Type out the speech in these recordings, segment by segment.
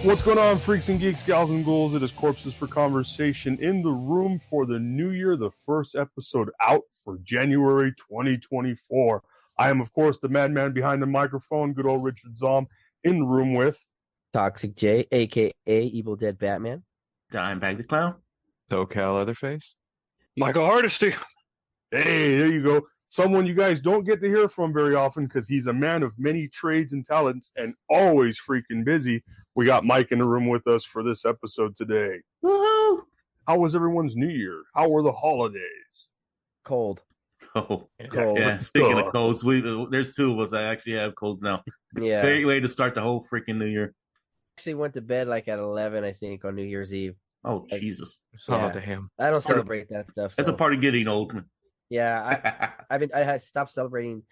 What's going on, freaks and geeks, gals and ghouls? It is Corpses for Conversation in the room for the new year, the first episode out for January 2024. I am, of course, the madman behind the microphone, good old Richard Zom, in the room with Toxic J, a.k.a. Evil Dead Batman. Dimebag the Clown. SoCal Leatherface. Michael Hardesty. Hey, there you go. Someone you guys don't get to hear from very often because he's a man of many trades and talents and always freaking busy. We got Mike in the room with us for this episode today. Woohoo! How was everyone's New Year? How were the holidays? Cold. Oh, Cold. yeah. Speaking of colds, there's two of us that actually have colds now. Yeah. Great way to start the whole freaking New Year. Actually went to bed like at 11, I think, on New Year's Eve. Oh, Jesus. Yeah. Oh, damn. I don't celebrate that stuff. That's so. a part of getting old. Yeah, I had stopped celebrating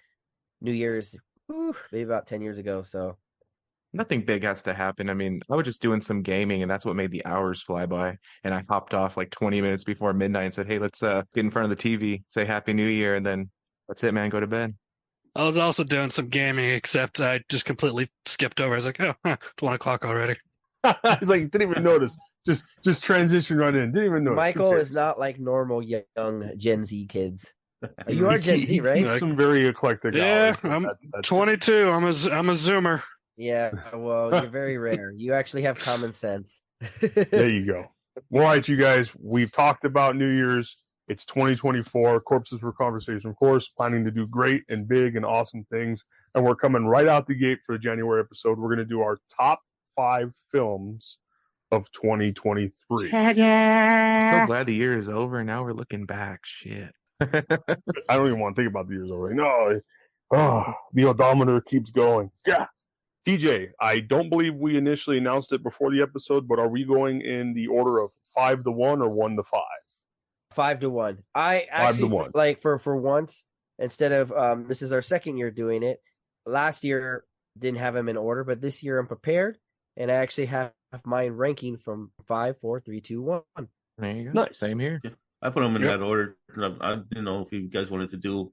New Year's maybe about 10 years ago. So Nothing big has to happen. I mean, I was just doing some gaming, and that's what made the hours fly by. And I hopped off like 20 minutes before midnight and said, hey, let's get in front of the TV, say Happy New Year, and then that's it, man, go to bed. I was also doing some gaming, except I just completely skipped over. I was like, it's 1 o'clock already. He's like, didn't even notice. Just transition right in. Didn't even notice. Michael is not like normal young Gen Z kids. You are Gen Z, right? Keeps some very eclectic. Yeah, hours. I'm 22. I'm a Zoomer. Yeah, well, you're very rare. You actually have common sense. There you go. All right, you guys, we've talked about New Year's. It's 2024. Corpses for Conversation, of course, planning to do great and big and awesome things. And we're coming right out the gate for the January episode. We're going to do our top 5 films of 2023. I'm so glad the year is over, and now we're looking back. Shit. I don't even want to think about the years already. No, the odometer keeps going. Yeah. TJ, I don't believe we initially announced it before the episode, but are we going in the order of 5 to 1 or 1 to 5? 5 to 1. I actually 5 to 1. like for once, instead of this is our second year doing it. Last year didn't have them in order, but this year I'm prepared, and I actually have mine ranking from 5, 4, 3, 2, 1. There you go. Nice. Same here. I put them in that order. I didn't know if you guys wanted to do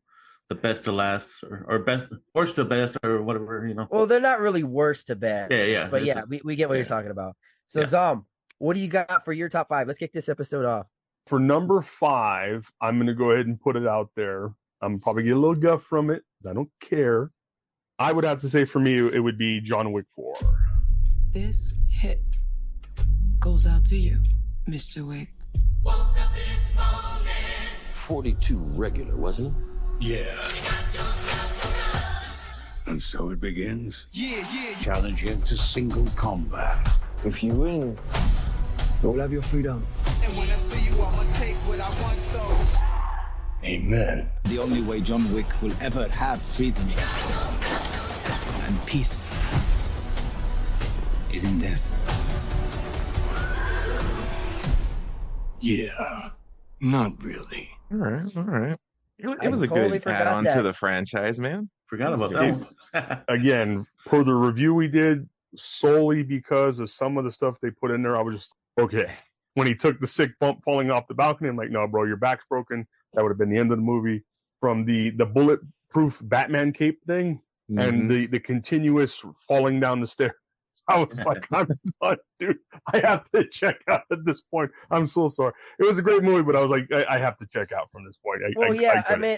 the best to last or best, worst to best, or whatever, you know. Well, they're not really worst to best. Yeah. But yeah, we get what you're talking about. So, Zom, what do you got for your top 5? Let's kick this episode off. For number 5, I'm going to go ahead and put it out there. I'm probably get a little guff from it. I don't care. I would have to say for me, it would be John Wick 4. This hit goes out to you, Mr. Wick. 42 regular, wasn't it? Yeah. And so it begins. Yeah. Challenging to single combat. If you win, you'll have your freedom. And when I see you, I'ma take what I want, so. Amen. The only way John Wick will ever have freedom and peace is in death. Yeah. Not really. All right. It I was a totally good forgot add-on that. to the franchise, man. Forgot about that one. Again, per the review we did, solely because of some of the stuff they put in there, I was just, okay. When he took the sick bump falling off the balcony, I'm like, no, bro, your back's broken. That would have been the end of the movie. From the bulletproof Batman cape thing and the continuous falling down the stairs. I was like, I'm done, dude. I have to check out at this point. I'm so sorry. It was a great movie, but I was like, I have to check out from this point. I mean,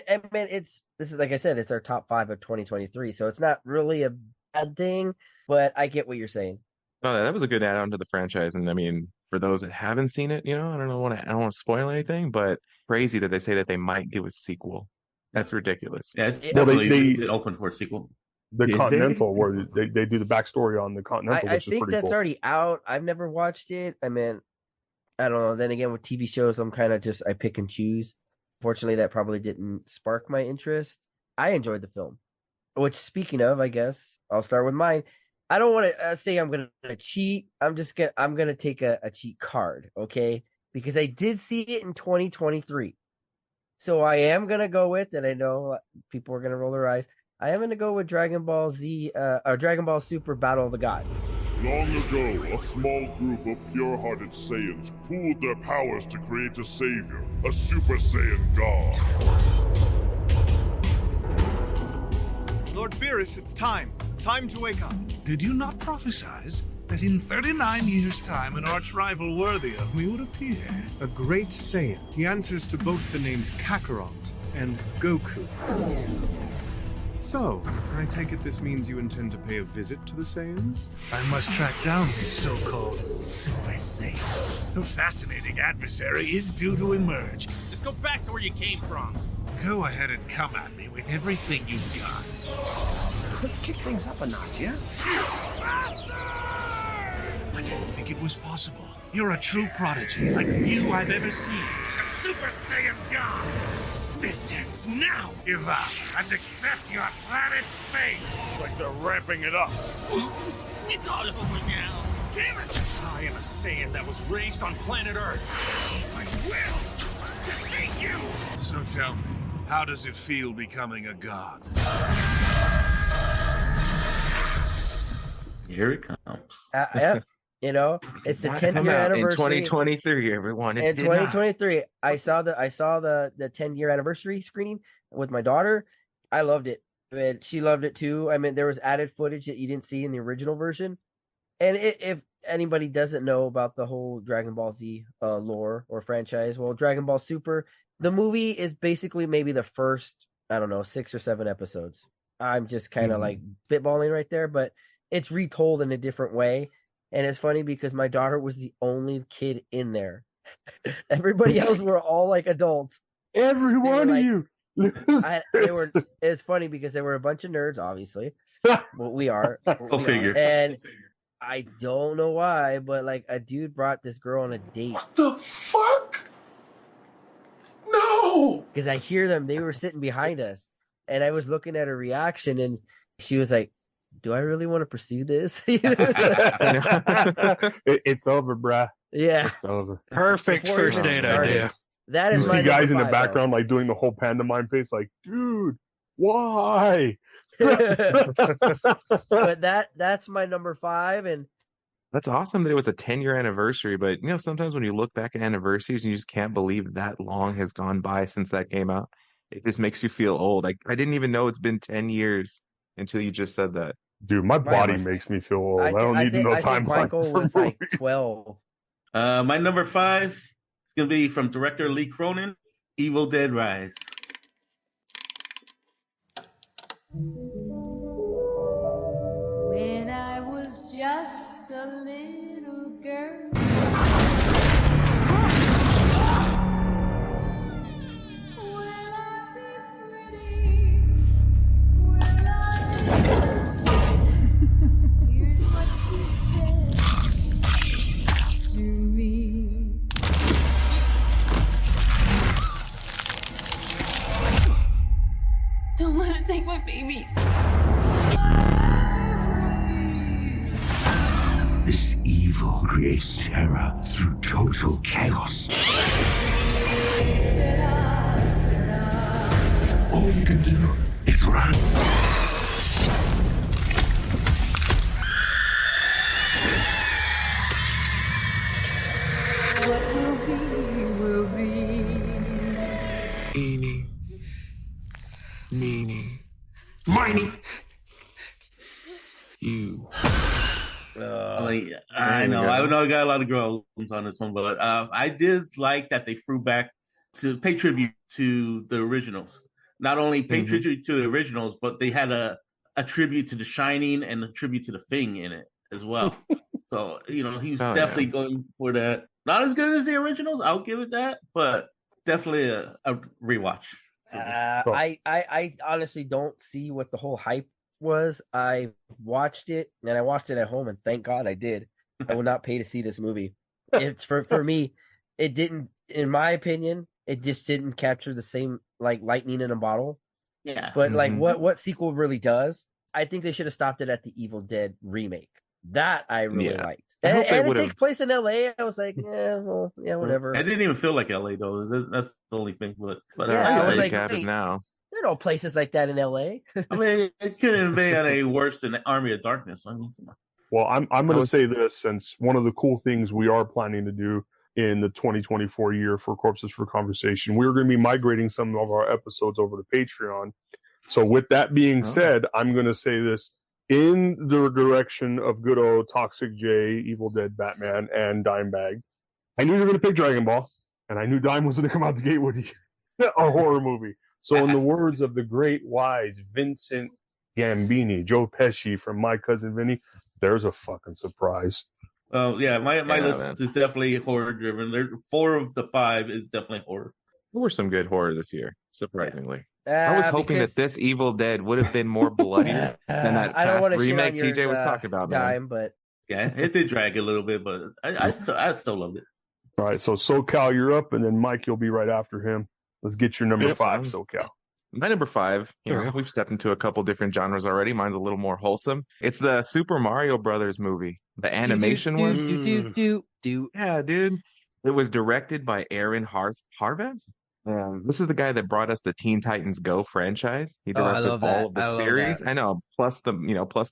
this is like I said, it's our top 5 of 2023, so it's not really a bad thing, but I get what you're saying. No, that was a good add-on to the franchise, and I mean, for those that haven't seen it, you know, I don't want to spoil anything, but crazy that they say that they might do a sequel. That's ridiculous. Yeah, it's definitely open for a sequel. The Continental, where they do the backstory on the Continental, I which is think pretty that's cool. already out. I've never watched it. I mean, I don't know. Then again, with TV shows, I'm kind of just, I pick and choose. Fortunately, that probably didn't spark my interest. I enjoyed the film. Which, speaking of, I guess I'll start with mine. I don't want to say I'm going to cheat. I'm going to take a cheat card, okay? Because I did see it in 2023. So I am going to go with, and I know people are going to roll their eyes, I am going to go with Dragon Ball Z, or Dragon Ball Super Battle of the Gods. Long ago, a small group of pure-hearted Saiyans pooled their powers to create a savior, a Super Saiyan God. Lord Beerus, it's time. Time to wake up. Did you not prophesize that in 39 years' time an arch-rival worthy of me would appear. A great Saiyan. He answers to both the names Kakarot and Goku. So, I take it this means you intend to pay a visit to the Saiyans? I must track down this so-called Super Saiyan. A fascinating adversary is due to emerge. Just go back to where you came from. Go ahead and come at me with everything you've got. Let's kick things up a notch, yeah? I didn't think it was possible. You're a true prodigy, like few I've ever seen. A Super Saiyan God! This ends now! Give up and accept your planet's fate! It's like they're ramping it up. It's all over now. Damn it! I am a Saiyan that was raised on planet Earth. I will defeat you! So tell me, how does it feel becoming a god? Here it comes. Yeah, you know, it's the 10th year anniversary in 2023. Everyone, in 2023. I saw the 10-year anniversary screening with my daughter. I loved it, and she loved it too. I mean, there was added footage that you didn't see in the original version. And if anybody doesn't know about the whole Dragon Ball Z lore or franchise, well, Dragon Ball Super, the movie is basically maybe the first, I don't know, 6 or 7 episodes. I'm just kind of like spitballing right there, but it's retold in a different way. And it's funny because my daughter was the only kid in there. Everybody else were all like adults. Every one of you. It's funny because there were a bunch of nerds, obviously. Well, we are. Go figure. And I don't know why, but like a dude brought this girl on a date. What the fuck? No! Because I hear them. They were sitting behind us. And I was looking at her reaction, and she was like, do I really want to pursue this? You know, it's over, bruh. Yeah. It's over. Perfect first date idea. That is you my see guys in the 5, background like doing the whole pantomime face, like, dude, why? But that's my number 5, and that's awesome that it was a 10-year anniversary. But you know, sometimes when you look back at anniversaries, you just can't believe that long has gone by since that came out. It just makes you feel old. I didn't even know it's been 10 years until you just said that. Dude, my body makes me feel old. I don't need to know timeline. Michael was like 12. My number 5 is going to be from director Lee Cronin, Evil Dead Rise. When I was just a little girl, will I be pretty? Will I be... Here's what she said to me. Don't let her take my babies. This evil creates terror through total chaos. All you can do is run. What will be, will be. Eeny, meeny, miny. You. I know I got a lot of girls on this one, but I did like that they threw back to pay tribute to the originals. Not only pay tribute to the originals, but they had a tribute to The Shining and a tribute to The Thing in it as well. So, you know, he's definitely going for that. Not as good as the originals, I'll give it that, but definitely a rewatch. I honestly don't see what the whole hype was. I watched it, and I watched it at home, and thank God I did. I would not pay to see this movie. It's for me, it didn't, in my opinion, it just didn't capture the same like lightning in a bottle. Yeah. But like what sequel really does, I think they should have stopped it at the Evil Dead remake. That I really liked. And it takes place in LA. I was like, whatever. It didn't even feel like LA though. That's the only thing. But I was like, now. There are no places like that in LA. I mean, it couldn't have been any worse than Army of Darkness. I mean, well, I'm going to say this, since one of the cool things we are planning to do in the 2024 year for Corpses for Conversation, we're going to be migrating some of our episodes over to Patreon. So with that being said, I'm going to say this. in the direction of good old Toxic J, Evil Dead Batman, and Dimebag. I knew you were going to pick Dragon Ball, and I knew Dime was going to come out the gate with a horror movie. So, in the words of the great wise Vincent Gambini, Joe Pesci from My Cousin Vinny, there's a fucking surprise. Yeah, my list is definitely horror driven. 4 of the 5 is definitely horror. There were some good horror this year, surprisingly. I was hoping that this Evil Dead would have been more bloody than that past remake TJ was talking about. Dime, but yeah, it did drag a little bit, but I still loved it. All right, so SoCal, you're up, and then Mike, you'll be right after him. Let's get your number 5, SoCal. My number 5, we've stepped into a couple different genres already. Mine's a little more wholesome. It's the Super Mario Brothers movie, the animation one. Yeah, dude. It was directed by Aaron Harvath. This is the guy that brought us the Teen Titans Go franchise. He directed all of the series. I know, plus the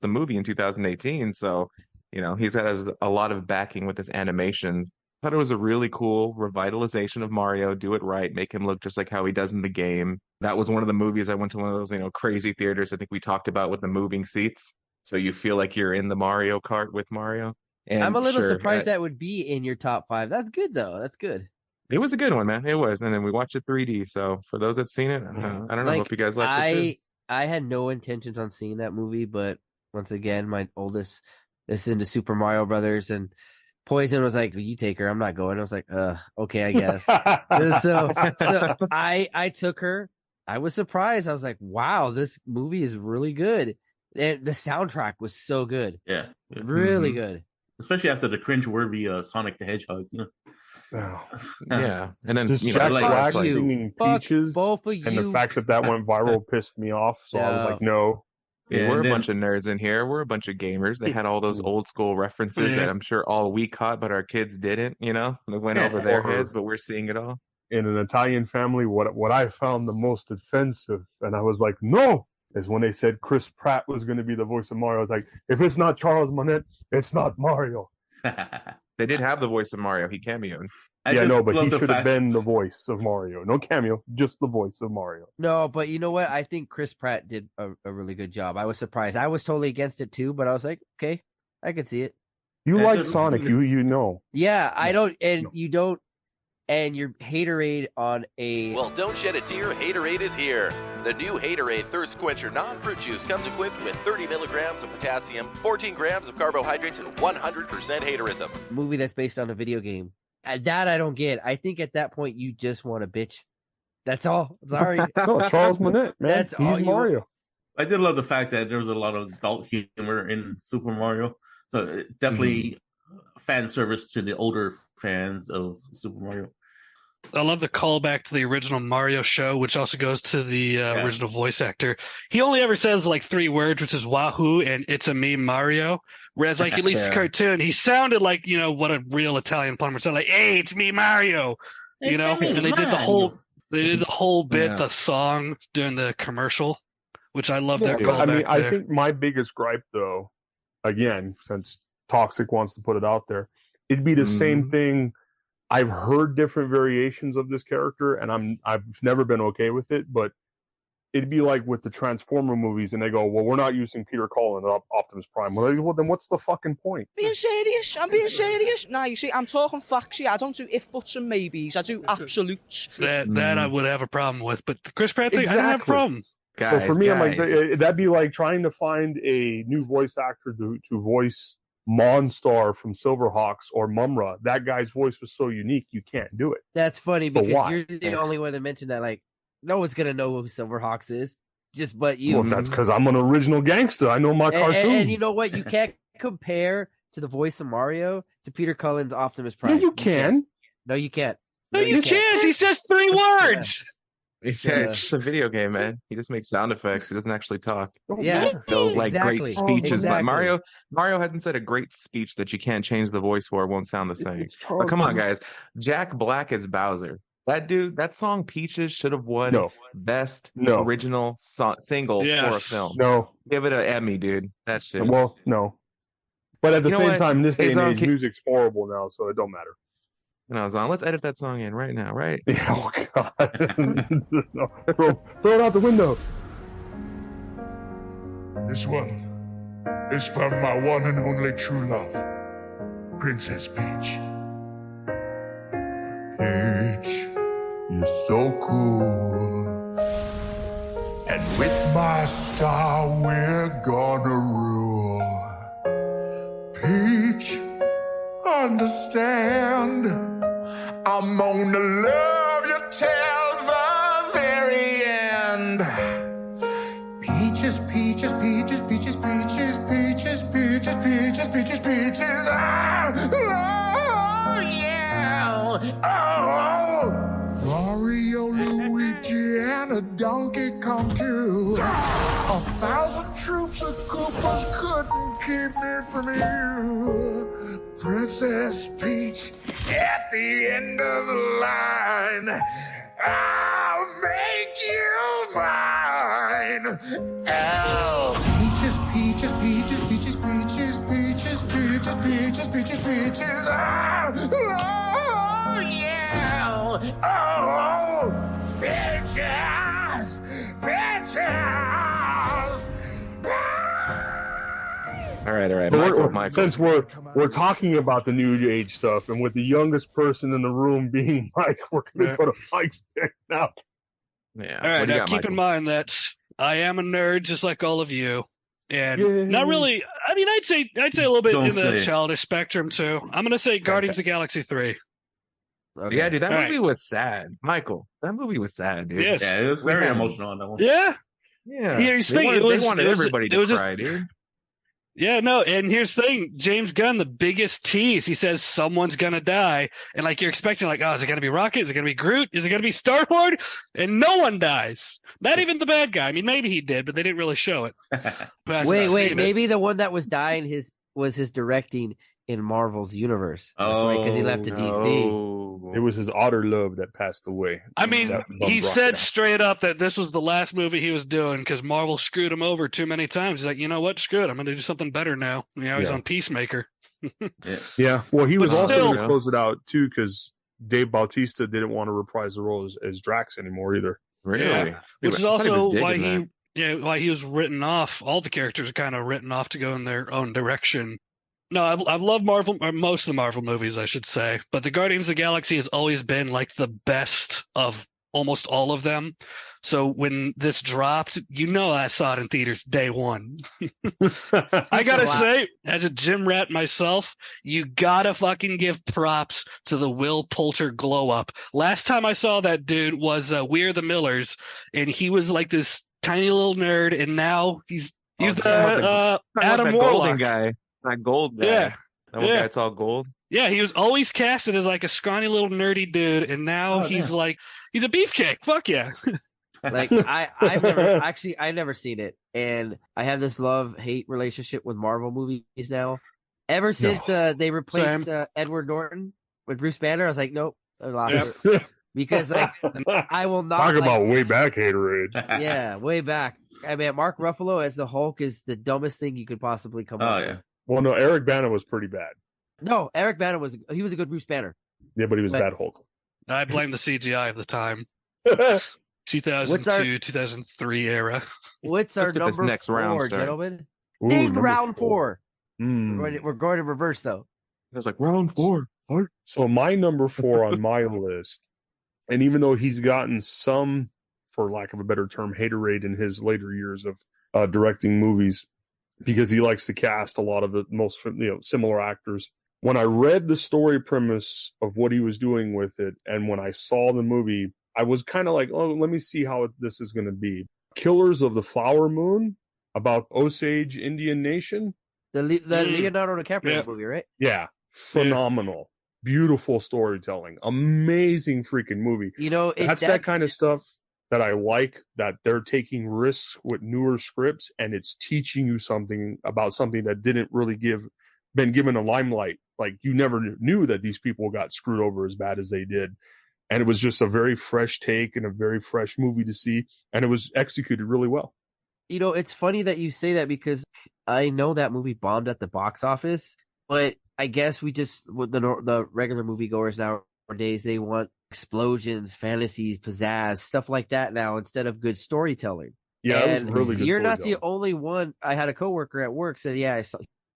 movie in 2018. So, he's got a lot of backing with his animations. I thought it was a really cool revitalization of Mario. Do it right, make him look just like how he does in the game. That was one of the movies I went to, one of those crazy theaters I think we talked about with the moving seats, so you feel like you're in the Mario Kart with Mario. And I'm a little surprised that would be in your top 5. That's good though. That's good. It was a good one, man. It was, and then we watched it 3D. So for those that seen it, I don't know. Hope you guys liked it too. I had no intentions on seeing that movie, but once again, my oldest is into Super Mario Brothers, and Poison was like, "You take her. I'm not going." I was like, okay, I guess." so I took her. I was surprised. I was like, "Wow, this movie is really good." And the soundtrack was so good. Yeah, really good. Especially after the cringe-worthy Sonic the Hedgehog. Yeah, and then just Jack Black singing Peaches, both of you, and the fact that went viral pissed me off. So I was like, no. Yeah, we're a bunch of nerds in here. We're a bunch of gamers. They had all those old school references that I'm sure all we caught, but our kids didn't. They went over their heads, but we're seeing it all. In an Italian family, what I found the most offensive, and I was like, no, is when they said Chris Pratt was going to be the voice of Mario. I was like, if it's not Charles Monette, it's not Mario. They did have the voice of Mario. He cameoed. But he should have been the voice of Mario. No cameo, just the voice of Mario. No, but you know what? I think Chris Pratt did a really good job. I was surprised. I was totally against it too, but I was like, okay, I can see it. You like Sonic, you know. Yeah, I don't, and you don't, and your haterade on a... Well, don't shed a tear. Haterade is here. The new Haterade Thirst Quencher non-fruit juice comes equipped with 30 milligrams of potassium, 14 grams of carbohydrates, and 100% haterism. Movie that's based on a video game. That I don't get. I think at that point you just want to bitch. That's all. Sorry. No, Charles Monette, man. That's He's Mario. I did love the fact that there was a lot of adult humor in Super Mario. So definitely fan service to the older fans of Super Mario. I love the callback to the original Mario show, which also goes to the original voice actor. He only ever says like 3 words, which is Wahoo and It's a Me Mario. Whereas like at least the cartoon, he sounded like, what a real Italian plumber sounded like, hey, it's me Mario. And they did the whole bit, the song during the commercial, which I love their callback. I think my biggest gripe though, again, since Toxic wants to put it out there, it'd be the same thing. I've heard different variations of this character, and I've never been okay with it. But it'd be like with the Transformer movies, and they go, "Well, we're not using Peter Cullen and Optimus Prime." Well, then what's the fucking point? Being serious, I'm being serious. Now you see, I'm talking facts here. I don't do if buts and maybes. I do absolutes. That I would have a problem with, but the Chris Pratt thing, I don't have a problem. So for me, I'm like, that'd be like trying to find a new voice actor to voice Monstar from Silverhawks or Mumra. That guy's voice was so unique, you can't do it. That's funny because you're the only one that mentioned that. Like, no one's gonna know who Silverhawks is, just but you. Well, that's because I'm an original gangster. I know my cartoons. And you know what? You can't compare to the voice of Mario to Peter Cullen's Optimus Prime. Yeah, you can. No, you can't. No, you can't. He says 3 words. It's just a video game, man. He just makes sound effects. He doesn't actually talk. Yeah, great speeches. But Mario hasn't said a great speech that you can't change the voice for. It won't sound the same. But come on, guys. Jack Black as Bowser. That dude, that song Peaches should have won best original single for a film. No, give it an Emmy, dude. That shit. Well, no. But at the same time, in this day and age, music's horrible now, so it don't matter. Zon, let's edit that song in right now, right? Oh, God. No, throw it out the window. This one is from my one and only true love, Princess Peach. Peach, you're so cool. And with my star, we're gonna rule. Peach, understand, I'm gonna love you till the very end. Peaches, peaches, peaches, peaches, peaches, peaches, peaches, peaches, peaches, peaches. Ah, oh, yeah. Oh, Mario, Luigi, and a Donkey Kong too. 1,000 troops of Koopas couldn't keep me from you. Princess Peach, at the end of the line, I'll make you mine. Oh, peaches, peaches, peaches, peaches, peaches, peaches, peaches, peaches, peaches, peaches. Ah, oh, yeah. Oh, peaches, peaches. All right. Michael. Since we're talking about the new age stuff, and with the youngest person in the room being Mike, we're going to go to Mike's pick now. Yeah. All right. Now keep in mind that I am a nerd, just like all of you, and not really. I mean, I'd say a little bit in the childish spectrum too. I'm going to say Guardians of the Galaxy 3. Okay. Yeah, dude, that movie was sad, Michael. That movie was sad, dude. Yes. Yeah, it was very emotional on that one. Yeah. Here's the thing. They wanted everybody to cry, dude. Yeah, no, and here's the thing, James Gunn, the biggest tease, he says someone's gonna die, and like you're expecting, like, oh, is it gonna be Rocket? Is it gonna be Groot? Is it gonna be Star-Lord? And no one dies. Not even the bad guy. I mean, maybe he did, but they didn't really show it. Wait, maybe the one that was dying was his directing in Marvel's universe. That's right, because he left to DC. It was his otter love that passed away. I mean, he said straight up that this was the last movie he was doing because Marvel screwed him over too many times. He's like, you know what? Screw it. I'm going to do something better now. He's on Peacemaker. Yeah. Well, he was also going to close it out too because Dave Bautista didn't want to reprise the role as Drax anymore either. Really? Yeah. Which is also why he was written off. All the characters are kind of written off to go in their own direction. No, I've loved Marvel, or most of the Marvel movies, I should say. But the Guardians of the Galaxy has always been like the best of almost all of them. So when this dropped, I saw it in theaters day one. I gotta say, as a gym rat myself, you gotta fucking give props to the Will Poulter glow up. Last time I saw that dude was We Are the Millers, and he was like this tiny little nerd, and now he's the Adam Warlock guy. That gold guy. Yeah. That one guy, it's all gold. Yeah, he was always casted as like a scrawny little nerdy dude, and now he's a beefcake. Fuck yeah. Like I've never seen it, and I have this love-hate relationship with Marvel movies now. Ever since they replaced Edward Norton with Bruce Banner, I was like, nope, I lost it. Because like I will not talk about way back haterade. Yeah, way back. I mean, Mark Ruffalo as the Hulk is the dumbest thing you could possibly come up with. Well, no, Eric Bana was pretty bad. No, Eric Bana was a good Bruce Banner. Yeah, but he was bad Hulk. I blame the CGI of the time. 2002, 2003 era. What's our number next 4, round, gentlemen? Ooh, Ding, round 4. Mm. We're going to reverse, though. It was like round 4. So my number 4 on my list, and even though he's gotten some, for lack of a better term, haterade in his later years of directing movies, because he likes to cast a lot of the most similar actors. When I read the story premise of what he was doing with it, and when I saw the movie, I was kind of like, oh, let me see how this is going to be. Killers of the Flower Moon, about Osage Indian Nation. The Leonardo DiCaprio movie, right? Yeah. Phenomenal. Beautiful storytelling. Amazing freaking movie. That's that kind of stuff that I like, that they're taking risks with newer scripts, and it's teaching you something about something that didn't really been given a limelight. Like, you never knew that these people got screwed over as bad as they did. And it was just a very fresh take and a very fresh movie to see. And it was executed really well. It's funny that you say that, because I know that movie bombed at the box office, but I guess we just, with the regular moviegoers nowadays, they want explosions, fantasies, pizzazz, stuff like that now, instead of good storytelling. Yeah, it was And really good. you're not the storytelling. only one. I had a coworker at work said, "Yeah,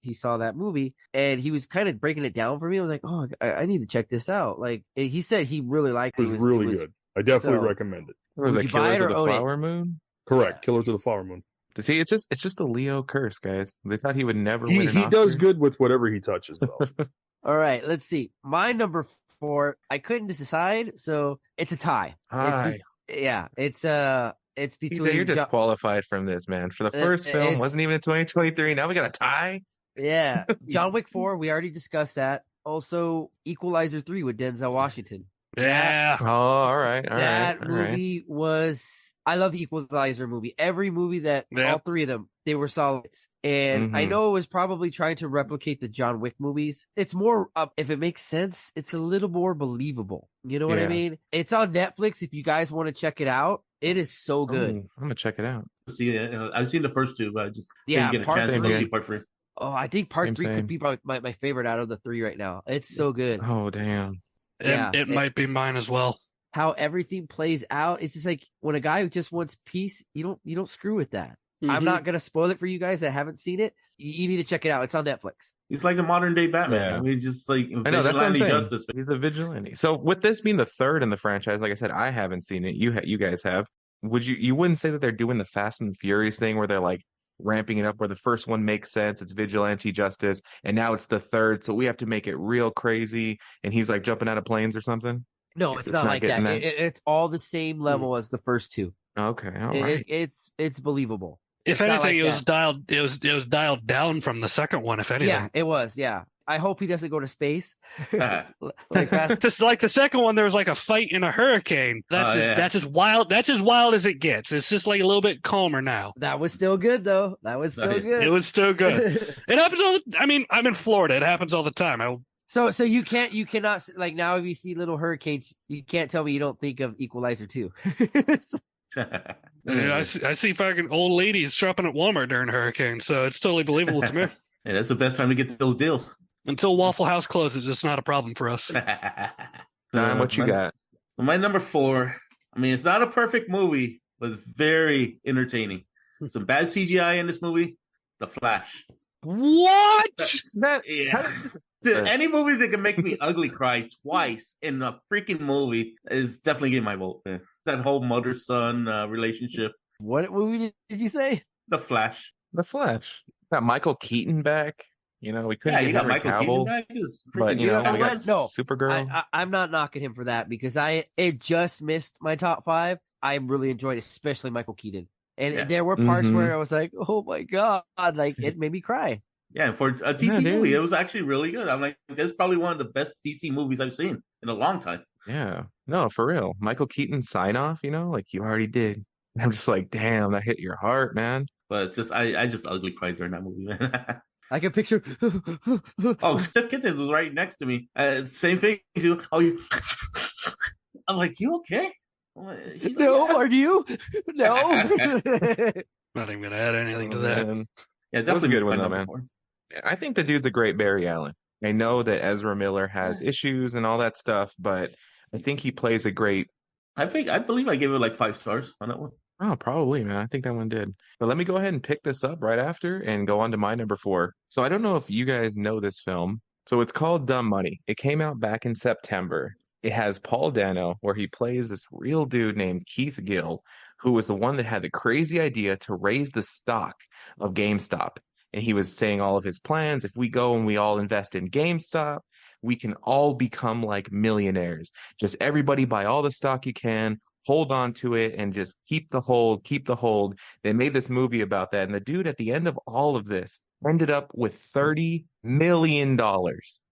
he saw that movie, and he was kind of breaking it down for me." I was like, "Oh, I need to check this out." Like he said, he really liked It was really good. I definitely recommend it. Was Would it you buy Killers it of or the own it? Flower Moon? Correct. Killers of the Flower Moon. See, it's just a Leo curse, guys. They thought he would never He win an he does Oscar. good with whatever he touches, though. All right, let's see. My number 4, I couldn't decide, so it's a tie. Hi. It's between. You're disqualified from this, man. For the first film, wasn't even in 2023. Now we got a tie. Yeah, John Wick 4. We already discussed that. Also, Equalizer 3 with Denzel Washington. Yeah. Oh, all right. That movie was. I love the Equalizer movie. Every movie that all 3 of them, they were solid. And I know it was probably trying to replicate the John Wick movies. It's more, if it makes sense, it's a little more believable. You know what I mean? It's on Netflix. If you guys want to check it out, it is so good. I'm gonna check it out. See, I've seen the first 2, but I just didn't get a chance to see part 3. Oh, I think part 3 could be probably my favorite out of the 3 right now. It's so good. Oh, damn. It might be mine as well. How everything plays out. It's just like when a guy who just wants peace, you don't screw with that. I'm not gonna spoil it for you guys that haven't seen it. You need to check it out. It's on Netflix. He's like the modern day Batman. Yeah. I mean, just like I know, that's what I'm saying. justice. He's a vigilante. So with this being the third in the franchise, like I said, I haven't seen it. You guys have. You wouldn't say that they're doing the Fast and Furious thing where they're like ramping it up, where the first one makes sense, it's vigilante justice, and now it's the third, so we have to make it real crazy, and he's like jumping out of planes or something? No, it's not like that. It's all the same level as the first 2. Okay, all right. It's believable. If anything, it was dialed down from the second one. If anything, yeah, it was. Yeah, I hope he doesn't go to space. like the second one, there was like a fight in a hurricane. That's as wild. That's as wild as it gets. It's just like a little bit calmer now. That was still good, though. That was still good. It was still good. It happens all. I mean, I'm in Florida. It happens all the time. So you cannot, like, now if you see little hurricanes, you can't tell me you don't think of Equalizer 2. I see fucking old ladies shopping at Walmart during hurricanes, so it's totally believable to me. Yeah, that's the best time to get to those deals. Until Waffle House closes, it's not a problem for us. Don, what you got? My number 4. I mean, it's not a perfect movie, but it's very entertaining. Some bad CGI in this movie. The Flash. What? Any movie that can make me ugly cry twice in a freaking movie is definitely getting my vote. Man. That whole mother-son relationship. What movie did you say? The Flash. The Flash. Got Michael Keaton back. You know, we couldn't get Michael Keaton back. But, you know, we got Supergirl. I'm not knocking him for that because it just missed my top 5. I really enjoyed it, especially Michael Keaton. And there were parts where I was like, oh my God, like it made me cry. Yeah, and for a DC movie, it was actually really good. I'm like, that's probably one of the best DC movies I've seen in a long time. Yeah, no, for real. Michael Keaton sign off, you know, like you already did. I'm just like, damn, that hit your heart, man. But I just ugly cried during that movie, man. I can picture. Steph Kittens was right next to me. Same thing. Oh, you. I'm like, you okay? No, are you? No. Not even gonna add anything to that. Man. Yeah, that was a good one, though, man. 4. I think the dude's a great Barry Allen. I know that Ezra Miller has issues and all that stuff, but I think he plays a great. I believe I gave it like 5 stars on that one. Oh, probably, man. I think that one did. But let me go ahead and pick this up right after and go on to my number 4. So I don't know if you guys know this film. So it's called Dumb Money. It came out back in September. It has Paul Dano, where he plays this real dude named Keith Gill, who was the one that had the crazy idea to raise the stock of GameStop. And he was saying all of his plans. If we go and we all invest in GameStop, we can all become like millionaires. Just everybody buy all the stock you can, hold on to it, and just keep the hold. They made this movie about that. And the dude at the end of all of this ended up with $30 million.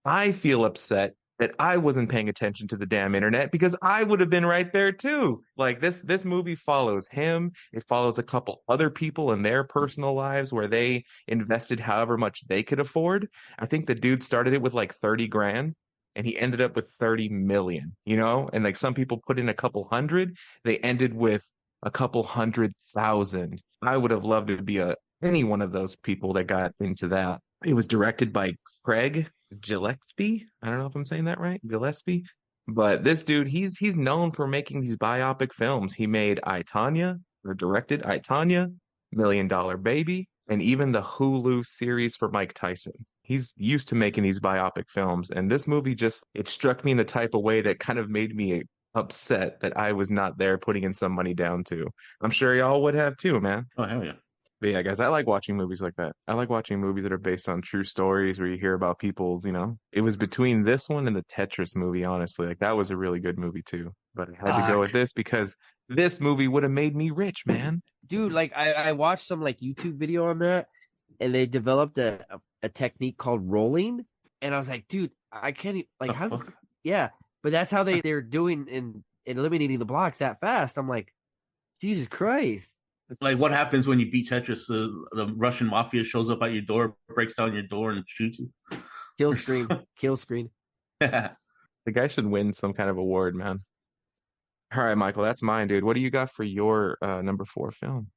I feel upset that I wasn't paying attention to the damn internet because I would have been right there too. Like this movie follows him. It follows a couple other people in their personal lives where they invested however much they could afford. I think the dude started it with like 30 grand and he ended up with 30 million, you know? And like some people put in a couple hundred, they ended with a couple 100,000. I would have loved to be any one of those people that got into that. It was directed by Craig Gillespie. I don't know if I'm saying that right. Gillespie. But this dude, he's known for making these biopic films. He made I, Tonya. directed I, Tonya, Million Dollar Baby, and even the Hulu series for Mike Tyson. He's used to making these biopic films, and this movie it struck me in the type of way that kind of made me upset that I was not there putting in some money down too. I'm sure y'all would have too, man. Oh, hell yeah. But yeah, guys, I like watching movies like that. I like watching movies that are based on true stories where you hear about people's, it was between this one and the Tetris movie, honestly. Like, that was a really good movie too. But I had to go with this because this movie would have made me rich, man. Dude, like, I watched some, like, YouTube video on that, and they developed a technique called rolling, and I was like, dude, I can't, like, how? Yeah, but that's how they're doing in eliminating the blocks that fast. I'm like, Jesus Christ. Like, what happens when you beat Tetris? The Russian mafia shows up at your door, breaks down your door, and shoots you. Kill screen. Kill screen. The guy should win some kind of award, man. All right, Michael, that's mine, dude. What do you got for your number 4 film?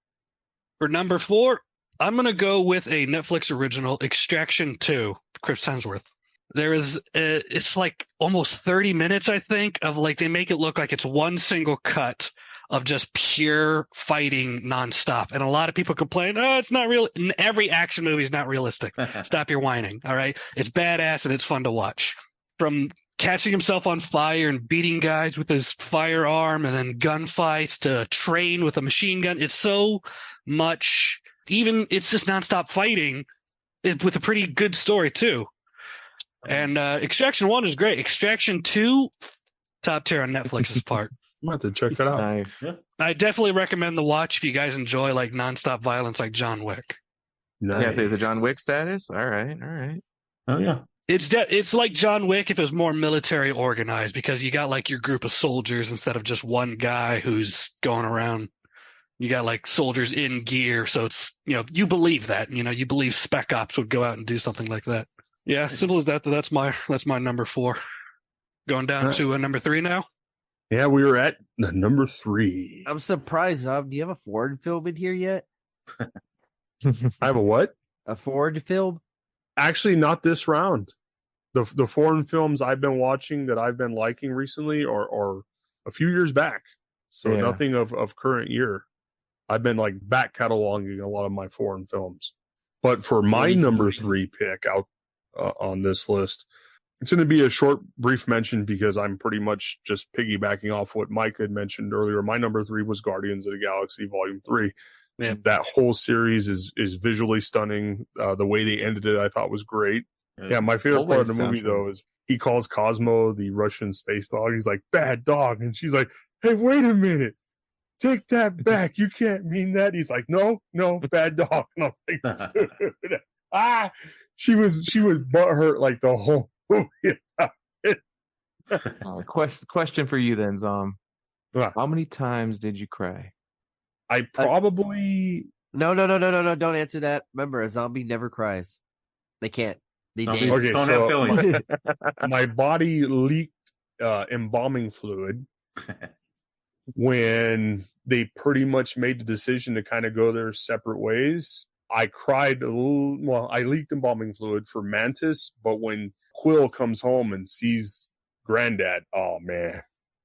For number 4, I'm going to go with a Netflix original, Extraction 2, Chris Hemsworth. There is, it's like almost 30 minutes, I think, of like, they make it look like it's one single cut of just pure fighting nonstop. And a lot of people complain, oh, it's not real. Every action movie is not realistic. Stop your whining. All right. It's badass and it's fun to watch. From catching himself on fire and beating guys with his firearm and then gunfights to train with a machine gun. It's so much, it's just nonstop fighting with a pretty good story too. And Extraction 1 is great. Extraction 2, top tier on Netflix's part. I'm about to check that out. Nice. Yeah. I definitely recommend the watch if you guys enjoy like nonstop violence like John Wick. Nice. Yeah, so is it John Wick status? All right. Oh yeah. It's like John Wick if it was more military organized, because you got like your group of soldiers instead of just one guy who's going around. You got like soldiers in gear, so it's you believe that you believe spec ops would go out and do something like that. Yeah, simple as that. That's my number 4. Going down to number 3 now. Yeah, we were at number 3. I'm surprised, do you have a foreign film in here yet? I have a what? A foreign film? Actually, not this round. The foreign films I've been watching that I've been liking recently are a few years back. So nothing of current year. I've been like back cataloging a lot of my foreign films. But for my number 3 pick out on this list, it's going to be a short, brief mention because I'm pretty much just piggybacking off what Mike had mentioned earlier. My number 3 was Guardians of the Galaxy Volume 3. Yeah. That whole series is visually stunning. The way they ended it, I thought was great. Yeah, my favorite part of the movie, though, is he calls Cosmo the Russian space dog. He's like, bad dog. And she's like, hey, wait a minute. Take that back. You can't mean that. He's like, no, bad dog. And I'm like, dude. She was butthurt like the whole movie. Question for you then, Zom. How many times did you cry? I probably No, don't answer that. Remember, a zombie never cries. They can't. They dance. Okay, so my body leaked embalming fluid when they pretty much made the decision to kind of go their separate ways. I cried a little. Well, I leaked embalming fluid for Mantis, but when Quill comes home and sees Granddad, oh man,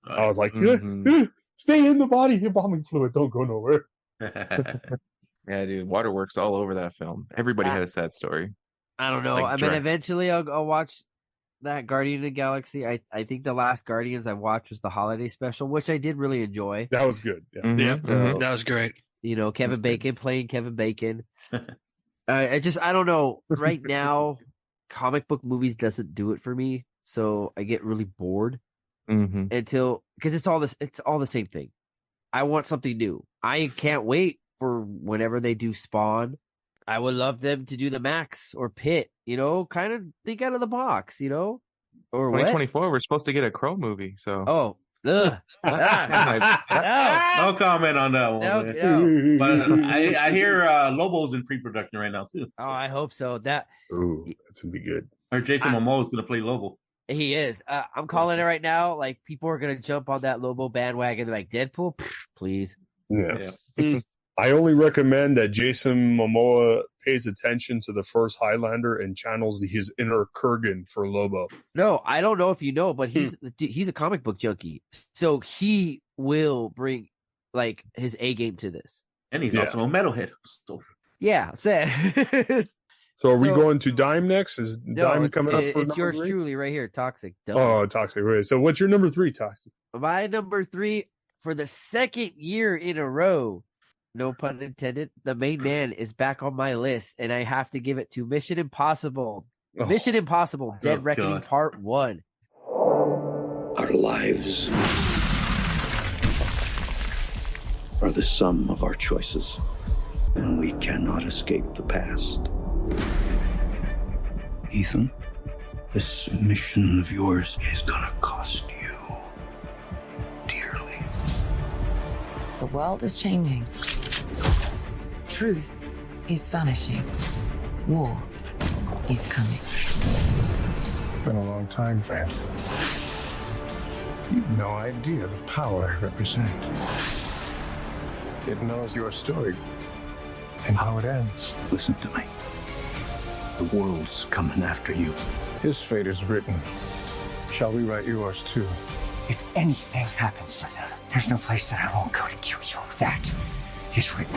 I was like, stay in the body, embalming fluid, don't go nowhere. Yeah, dude, waterworks all over that film. Everybody had a sad story. I don't know. Like mean, eventually I'll watch that Guardian of the Galaxy. I think the last Guardians I watched was the holiday special, which I did really enjoy. That was good. Yeah, that was great. Kevin Bacon playing Kevin Bacon. I don't know. Right now, comic book movies doesn't do it for me, so I get really bored because it's all the same thing. I want something new. I can't wait for whenever they do Spawn. I would love them to do the Max or Pit, kind of think out of the box, or 2024, we're supposed to get a Crow movie, so. Oh, no comment on that one. No. But I hear Lobo's in pre-production right now too. Oh, I hope so. That's gonna be good. Or Jason Momoa is gonna play Lobo. He is. I'm calling it right now. Like, people are gonna jump on that Lobo bandwagon. They're like, Deadpool, please. Yeah. I only recommend that Jason Momoa pays attention to the first Highlander and channels his inner Kurgan for Lobo. No, I don't know if you know, but he's a comic book junkie. So he will bring like his A game to this. And he's also a metalhead. So. Yeah, So are we going to Dime next? Is Dime coming up for it's number yours 3? truly right here, Toxic. Oh, Toxic. Right. So what's your number 3, Toxic? My number 3 for the second year in a row, no pun intended, the main man is back on my list, and I have to give it to Mission Impossible. Mission Impossible Dead Reckoning God. Part 1. Our lives are the sum of our choices, and we cannot escape the past. Ethan, this mission of yours is gonna cost you dearly. The world is changing. Truth is vanishing. War is coming. It's been a long time, friend. You've no idea the power I represent. It knows your story and how it ends. Listen to me. The world's coming after you. His fate is written. Shall we write yours too? If anything happens to them, there's no place that I won't go to kill you. That is written.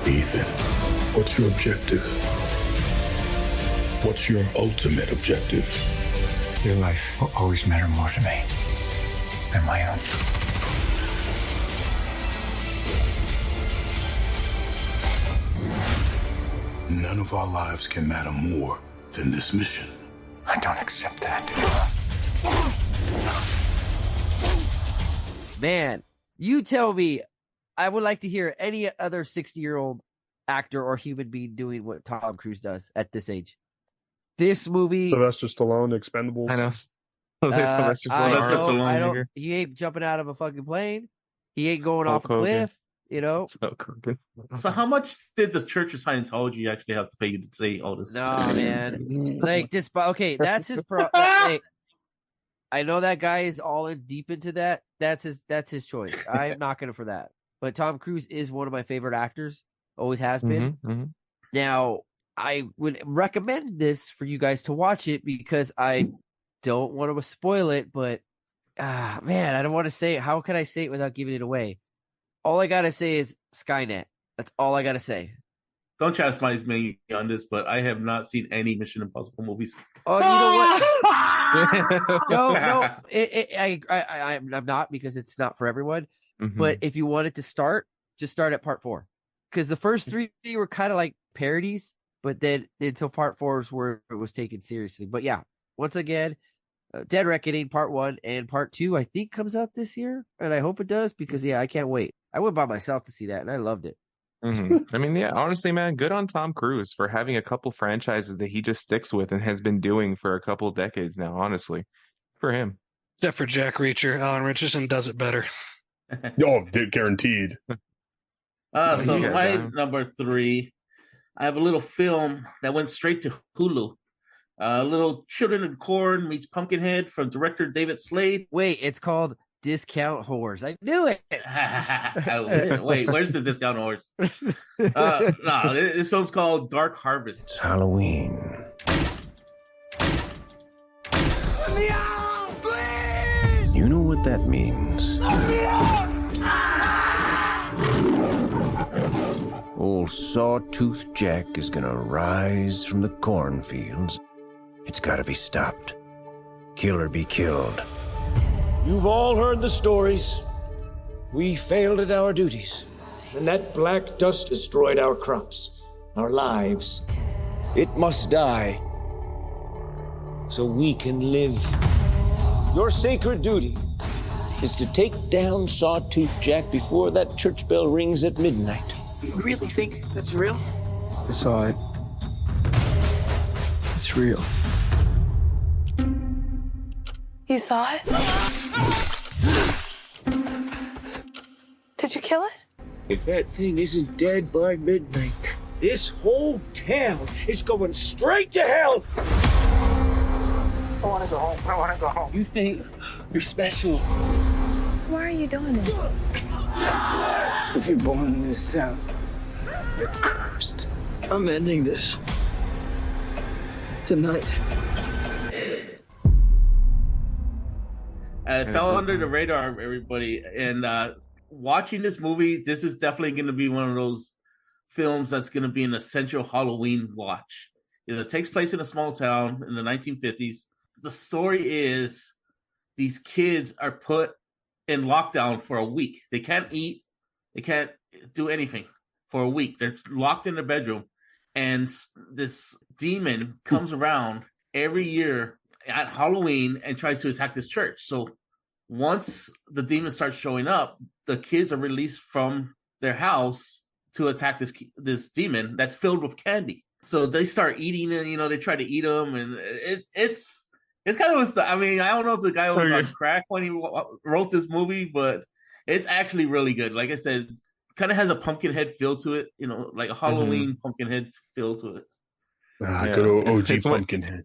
Ethan, what's your objective? What's your ultimate objective? Your life will always matter more to me than my own. None of our lives can matter more than this mission. I don't accept that. Man, you tell me. I would like to hear any other 60-year-old actor or human being doing what Tom Cruise does at this age. This movie, Sylvester Stallone, Expendables. I know. Sylvester Stallone. He ain't jumping out of a fucking plane. He ain't going off a cliff. You know. So how much did the Church of Scientology actually have to pay you to say all this? No, man. Like this. Okay, that's his hey, I know that guy is all in deep into that. That's his choice. I am not gonna for that. But Tom Cruise is one of my favorite actors. Always has been. Now, I would recommend this for you guys to watch it because I don't want to spoil it, but man, I don't want to say it. How can I say it without giving it away? All I gotta say is Skynet. That's all I gotta say. Don't chastise me on this, but I have not seen any Mission Impossible movies. Oh, you know what? No, I'm not, because it's not for everyone. But if you wanted to start, just start at part 4, because the first 3 were kind of like parodies, but then until part 4 is where it was taken seriously. But yeah, once again, Dead Reckoning Part 1 and Part 2, I think, comes out this year, and I hope it does, because I can't wait. I went by myself to see that, and I loved it. I mean, yeah, honestly, man, good on Tom Cruise for having a couple franchises that he just sticks with and has been doing for a couple of decades now, honestly. For him. Except for Jack Reacher. Alan Richardson does it better. Oh, guaranteed. So my number 3, I have a little film that went straight to Hulu. Little Children of Corn meets Pumpkinhead from director David Slade. Wait, it's called Discount Whores. I knew it. Wait, where's the Discount Whores? No, this film's called Dark Harvest. It's Halloween. You know what that means. Old Sawtooth Jack is gonna rise from the cornfields. It's gotta be stopped. Kill or be killed. You've all heard the stories. We failed at our duties, and that black dust destroyed our crops, our lives. It must die, so we can live. Your sacred duty is to take down Sawtooth Jack before that church bell rings at midnight. You really think that's real? I saw it. It's real. You saw it? Did you kill it? If that thing isn't dead by midnight, this whole town is going straight to hell. I want to go home. I want to go home. You think you're special? Why are you doing this? If you're born in this town, you're cursed. I'm ending this. Tonight. It fell under the radar of everybody, and watching this movie, this is definitely going to be one of those films that's going to be an essential Halloween watch. It takes place in a small town in the 1950s. The story is these kids are put in lockdown for a week. They can't eat. They can't do anything for a week. They're locked in their bedroom. And this demon comes around every year at Halloween and tries to attack this church. So once the demon starts showing up, the kids are released from their house to attack this demon that's filled with candy. So they start eating it, they try to eat them, and it's kind of, I mean, I don't know if the guy was on crack when he wrote this movie, but it's actually really good. Like I said, it kind of has a Pumpkinhead feel to it, like a Halloween Pumpkinhead feel to it. Good old OG Pumpkinhead.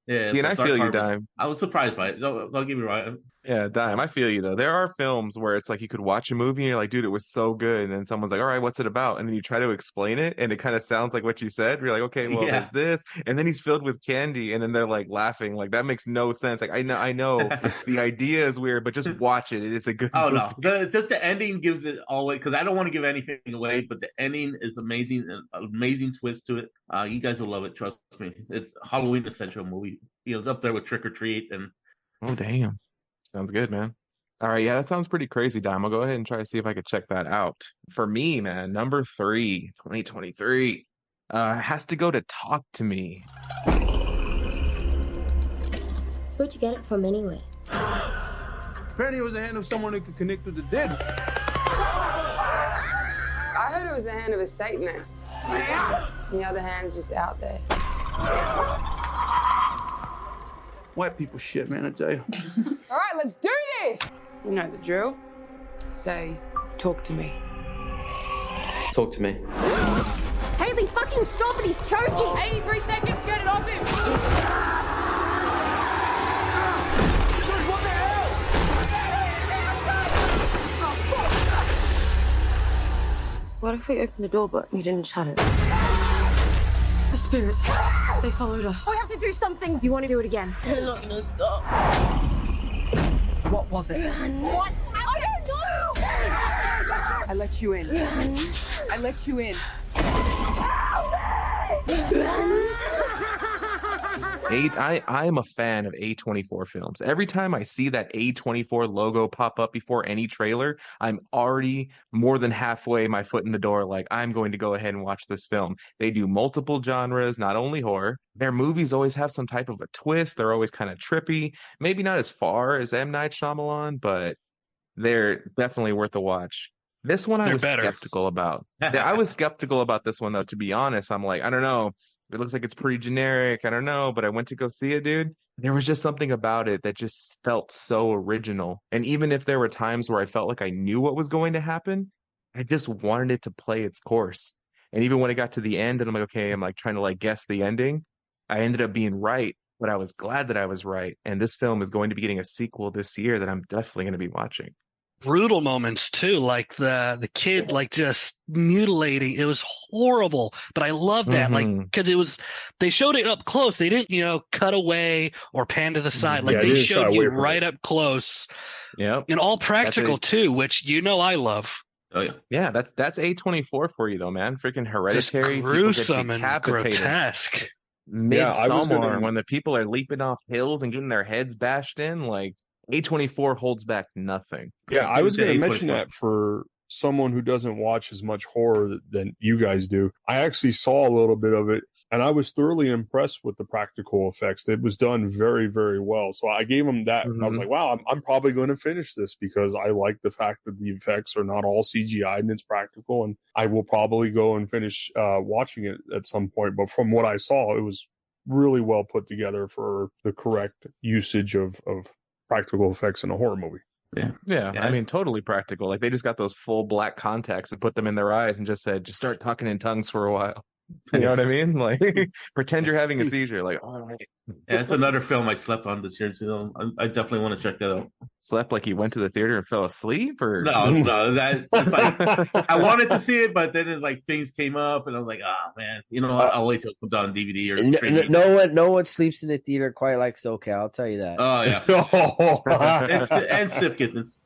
Yeah, see, and I feel you, Dime. I was surprised by it. Don't get me right. Yeah, Dime, I feel you though. There are films where it's like you could watch a movie and you're like, dude, it was so good. And then someone's like, all right, what's it about? And then you try to explain it and it kind of sounds like what you said. You're like, okay, well, there's this. And then he's filled with candy. And then they're like laughing. Like, that makes no sense. Like, I know the idea is weird, but just watch it. It is a good movie. No. Just the ending gives it all away, because I don't want to give anything away, but the ending is amazing. An amazing twist to it. You guys will love it. Trust me. It's a Halloween essential movie. It's up there with Trick or Treat. And oh, damn. Sounds good, man. All right, yeah, that sounds pretty crazy, Dime. I'll go ahead and try to see if I could check that out. For me, man, number 3, 2023, has to go to Talk to Me. Where'd you get it from anyway? Apparently it was the hand of someone who could connect with the dead. I heard it was the hand of a Satanist. The other hand's just out there. White people shit, man, I tell you. All right, let's do this! You know the drill. Say, talk to me. Talk to me. Haley, fucking stop it, he's choking! 83 seconds, get it off him! Dude, what the hell? What if we opened the door but we didn't shut it? The spirits, they followed us. We have to do something! You want to do it again? They're not gonna stop. What was it? What? I don't know! I let you in. I let you in. I'm a fan of A24 films. Every time I see that A24 logo pop up before any trailer, I'm already more than halfway my foot in the door. Like, I'm going to go ahead and watch this film. They do multiple genres, not only horror. Their movies always have some type of a twist. They're always kind of trippy. Maybe not as far as M. Night Shyamalan, but they're definitely worth a watch. This one I was skeptical about. I was skeptical about this one, though, to be honest. I'm like, I don't know. It looks like it's pretty generic. I don't know, but I went to go see it, dude. There was just something about it that just felt so original. And even if there were times where I felt like I knew what was going to happen, I just wanted it to play its course. And even when it got to the end and I'm like, okay, I'm like trying to like guess the ending, I ended up being right, but I was glad that I was right. And this film is going to be getting a sequel this year that I'm definitely going to be watching. Brutal moments too, like the kid like just mutilating. It was horrible, but I love that, like, because they showed it up close. They didn't cut away or pan to the side. Like, they showed you right up close. Yeah, and all practical too, which I love. Oh yeah, yeah. That's A24 for you though, man. Freaking Hereditary, just gruesome and grotesque. Midsummer, when the people are leaping off hills and getting their heads bashed in, like. A24 holds back nothing. Yeah, I was going to mention that for someone who doesn't watch as much horror than you guys do. I actually saw a little bit of it, and I was thoroughly impressed with the practical effects. It was done very, very well. So I gave them that. I was like, wow, I'm probably going to finish this because I like the fact that the effects are not all CGI and it's practical. And I will probably go and finish watching it at some point. But from what I saw, it was really well put together for the correct usage of practical effects in a horror movie. Yeah. I mean, totally practical. Like, they just got those full black contacts and put them in their eyes and just said, just start talking in tongues for a while. You know what I mean? Like, pretend you're having a seizure. Like, all right. Yeah, it's another film I slept on this year. So I definitely want to check that out. Slept like you went to the theater and fell asleep, or no? That's like, I wanted to see it, but then it's like things came up, and I was like, man, I'll wait till it comes out on DVD or streaming. No one sleeps in the theater quite like SoCal. I'll tell you that. Oh yeah, and Stiff Kittens.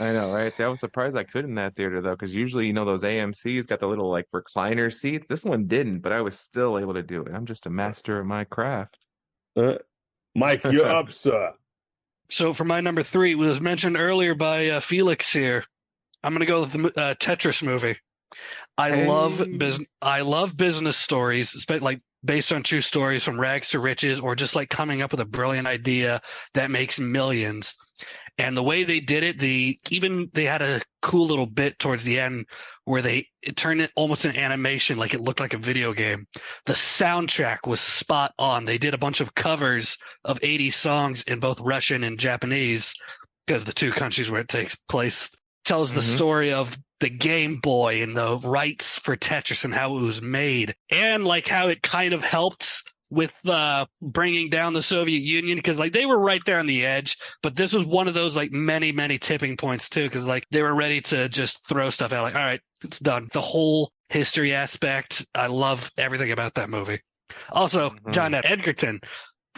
I know, right? See, I was surprised I could in that theater though, because usually, those AMC's got the little like recliner seats. This one didn't, but I was still able to do it. I'm just a master of my craft. Mike, you're up, sir. So for my number 3, it was mentioned earlier by Felix here. I'm going to go with the Tetris movie. I love business stories, like based on true stories from rags to riches, or just like coming up with a brilliant idea that makes millions. And the way they did it, they had a cool little bit towards the end where it turned it almost an animation, like it looked like a video game. The soundtrack was spot on. They did a bunch of covers of 80s songs in both Russian and Japanese, because the two countries where it takes place tells the story of the Game Boy and the rights for Tetris and how it was made, and like how it kind of helped with bringing down the Soviet Union, because like they were right there on the edge, but this was one of those like many tipping points too, because like they were ready to just throw stuff out, like, all right, it's done. The whole history aspect, I love everything about that movie. Also, John Edgerton,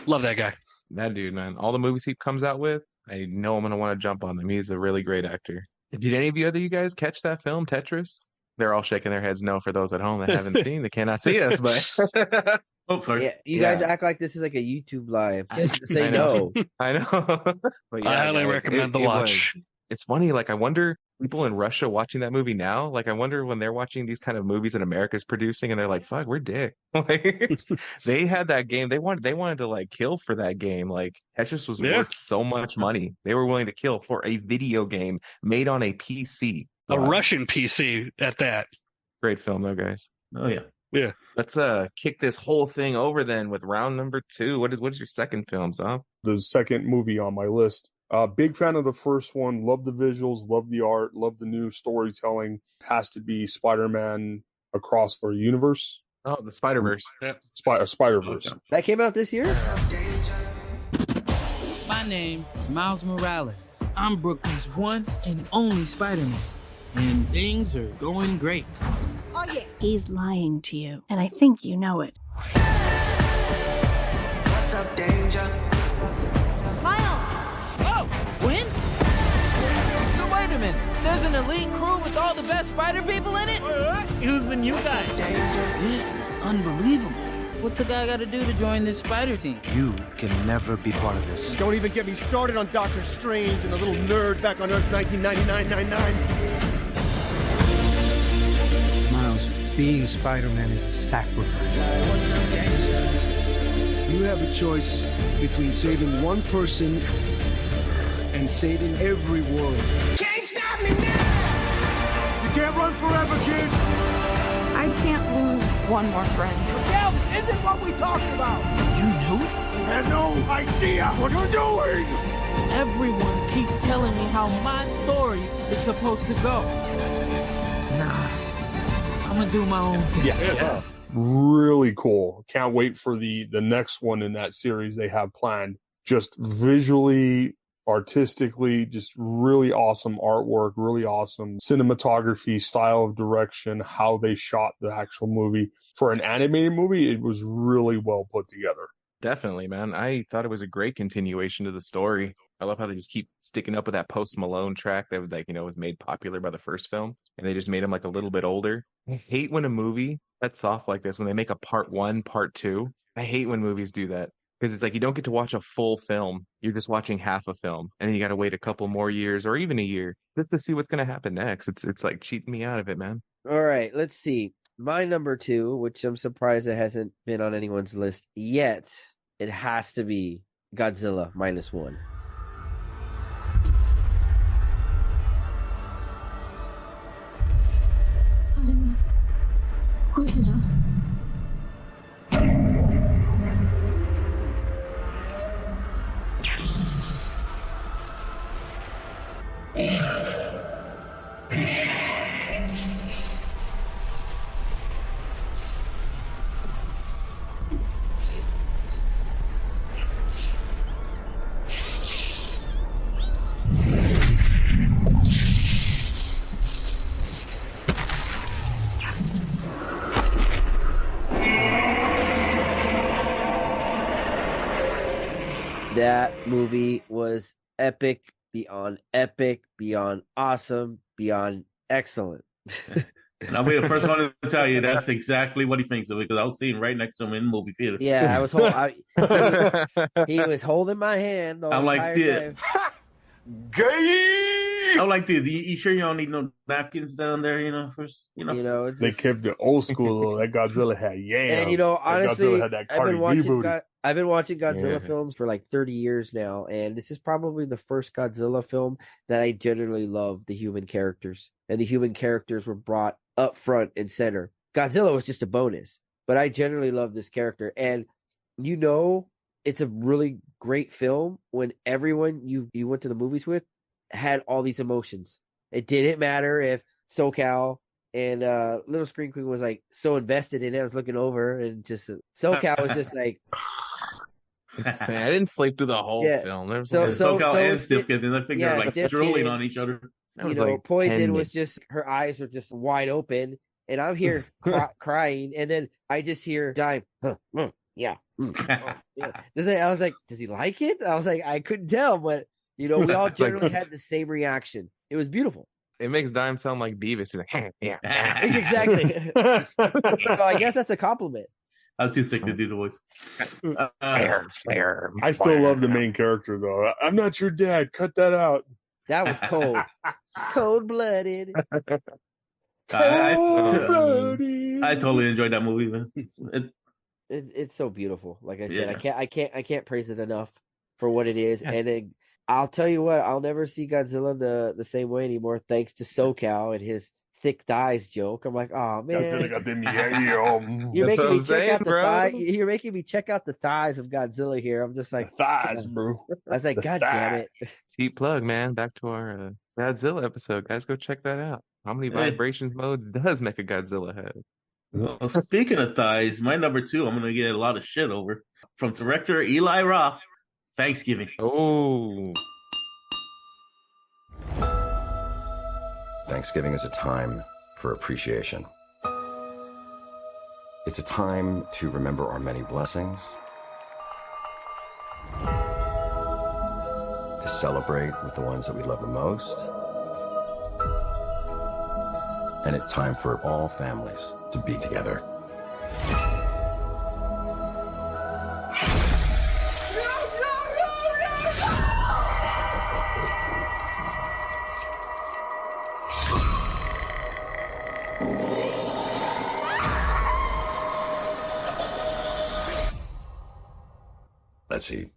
love that guy. That dude, man, all the movies he comes out with, I know I'm gonna want to jump on them. He's a really great actor. Did any of you guys catch that film, Tetris? They're all shaking their heads no for those at home that haven't seen. They cannot see us, but Yeah, you guys act like this is like a YouTube live. Just say no. I know. But I highly recommend the watch. It's funny, like I wonder, people in Russia watching that movie now, like I wonder when they're watching these kind of movies that America's producing and they're like, fuck, we're dick. Like they had that game. They wanted to like kill for that game. Like Tetris was worth so much money. They were willing to kill for a video game made on a PC. A Russian PC at that. Great film though, guys. Oh yeah. Yeah. Let's kick this whole thing over then with round number 2. What is your second film, Sam? The second movie on my list. Big fan of the first one. Love the visuals, love the art, love the new storytelling. Has to be Spider-Man Across the Universe. Oh, the Spider-Verse. Spider-Verse. That came out this year? My name is Miles Morales. I'm Brooklyn's one and only Spider-Man. And things are going great. Oh, yeah. He's lying to you, and I think you know it. What's up, danger? Miles! Oh, Gwen? So wait a minute. There's an elite crew with all the best spider people in it? Who's the new guy? This is unbelievable. What's a guy got to do to join this spider team? You can never be part of this. Don't even get me started on Doctor Strange and the little nerd back on Earth 1999-99. Miles, being Spider-Man is a sacrifice. You have a choice between saving one person and saving every world. Can't stop me now! You can't run forever, kid! I can't lose one more friend. Miguel, this isn't what we talked about! You knew? You have no idea what you're doing! Everyone keeps telling me how my story is supposed to go. Nah, I'm gonna do my own thing. Yeah. Really cool. Can't wait for the next one in that series they have planned. Just visually, artistically, just really awesome artwork, really awesome cinematography, style of direction, how they shot the actual movie. For an animated movie, it was really well put together. Definitely, man. I thought it was a great continuation to the story. I love how they just keep sticking up with that Post Malone track that was was made popular by the first film, and they just made him like a little bit older. I hate when a movie lets off like this, when they make a part 1, part 2. I hate when movies do that, because it's like you don't get to watch a full film. You're just watching half a film, and then you got to wait a couple more years or even a year just to see what's going to happen next. It's like cheating me out of it, man. All right, let's see. My number 2, which I'm surprised it hasn't been on anyone's list yet, it has to be Godzilla -1. Godzilla. That movie was epic beyond epic, beyond awesome, beyond excellent. And I'll be the first one to tell you that's exactly what he thinks of it, because I was sitting right next to him in the movie theater. Yeah, I was he was holding my hand the I'm like, entire time. Gay. I'm like, dude, you sure you don't need no napkins down there? First, it's they just, kept it old school though. That Godzilla had and honestly, Godzilla had that I've been watching booty. Godzilla films for like 30 years now, and this is probably the first Godzilla film that I generally love the human characters, and the human characters were brought up front and center. Godzilla was just a bonus, but I generally love this character, and it's a really great film when everyone you went to the movies with had all these emotions. It didn't matter if SoCal and Little Screen Queen was like so invested in it. I was looking over and just SoCal was just like. I didn't sleep through the whole film. There was SoCal and Stiffkins, and I figured like drooling on each other. Poison was just her eyes were just wide open, and I'm here crying, and then I just hear Dime. Yeah. Yeah. I was like, does he like it? I was like, I couldn't tell, but we all generally had the same reaction. It was beautiful. It makes Dime sound like Beavis. He's like, yeah. Exactly. So I guess that's a compliment. I'm too sick to do the voice. I still love the main character though. I'm not your dad. Cut that out. That was cold. Cold-blooded. I totally enjoyed that movie, man. It's so beautiful. Like I said, Yeah. I can't praise it enough for what it is. Yeah. And then I'll tell you what, I'll never see Godzilla the same way anymore, thanks to SoCal and his thick thighs joke. I'm like, oh man, Godzilla got them you're making me check out the thigh. You're making me check out the thighs of Godzilla here. I'm just like thighs, bro. I was like, God damn it. Cheap plug, man. Back to our Godzilla episode, guys. Go check that out. How many vibrations mode does make a Godzilla have? Well, speaking of thighs, my number 2, I'm going to get a lot of shit over from director Eli Roth. Thanksgiving. Oh. Thanksgiving is a time for appreciation. It's a time to remember our many blessings, to celebrate with the ones that we love the most, and it's time for all families to be together. Let's eat.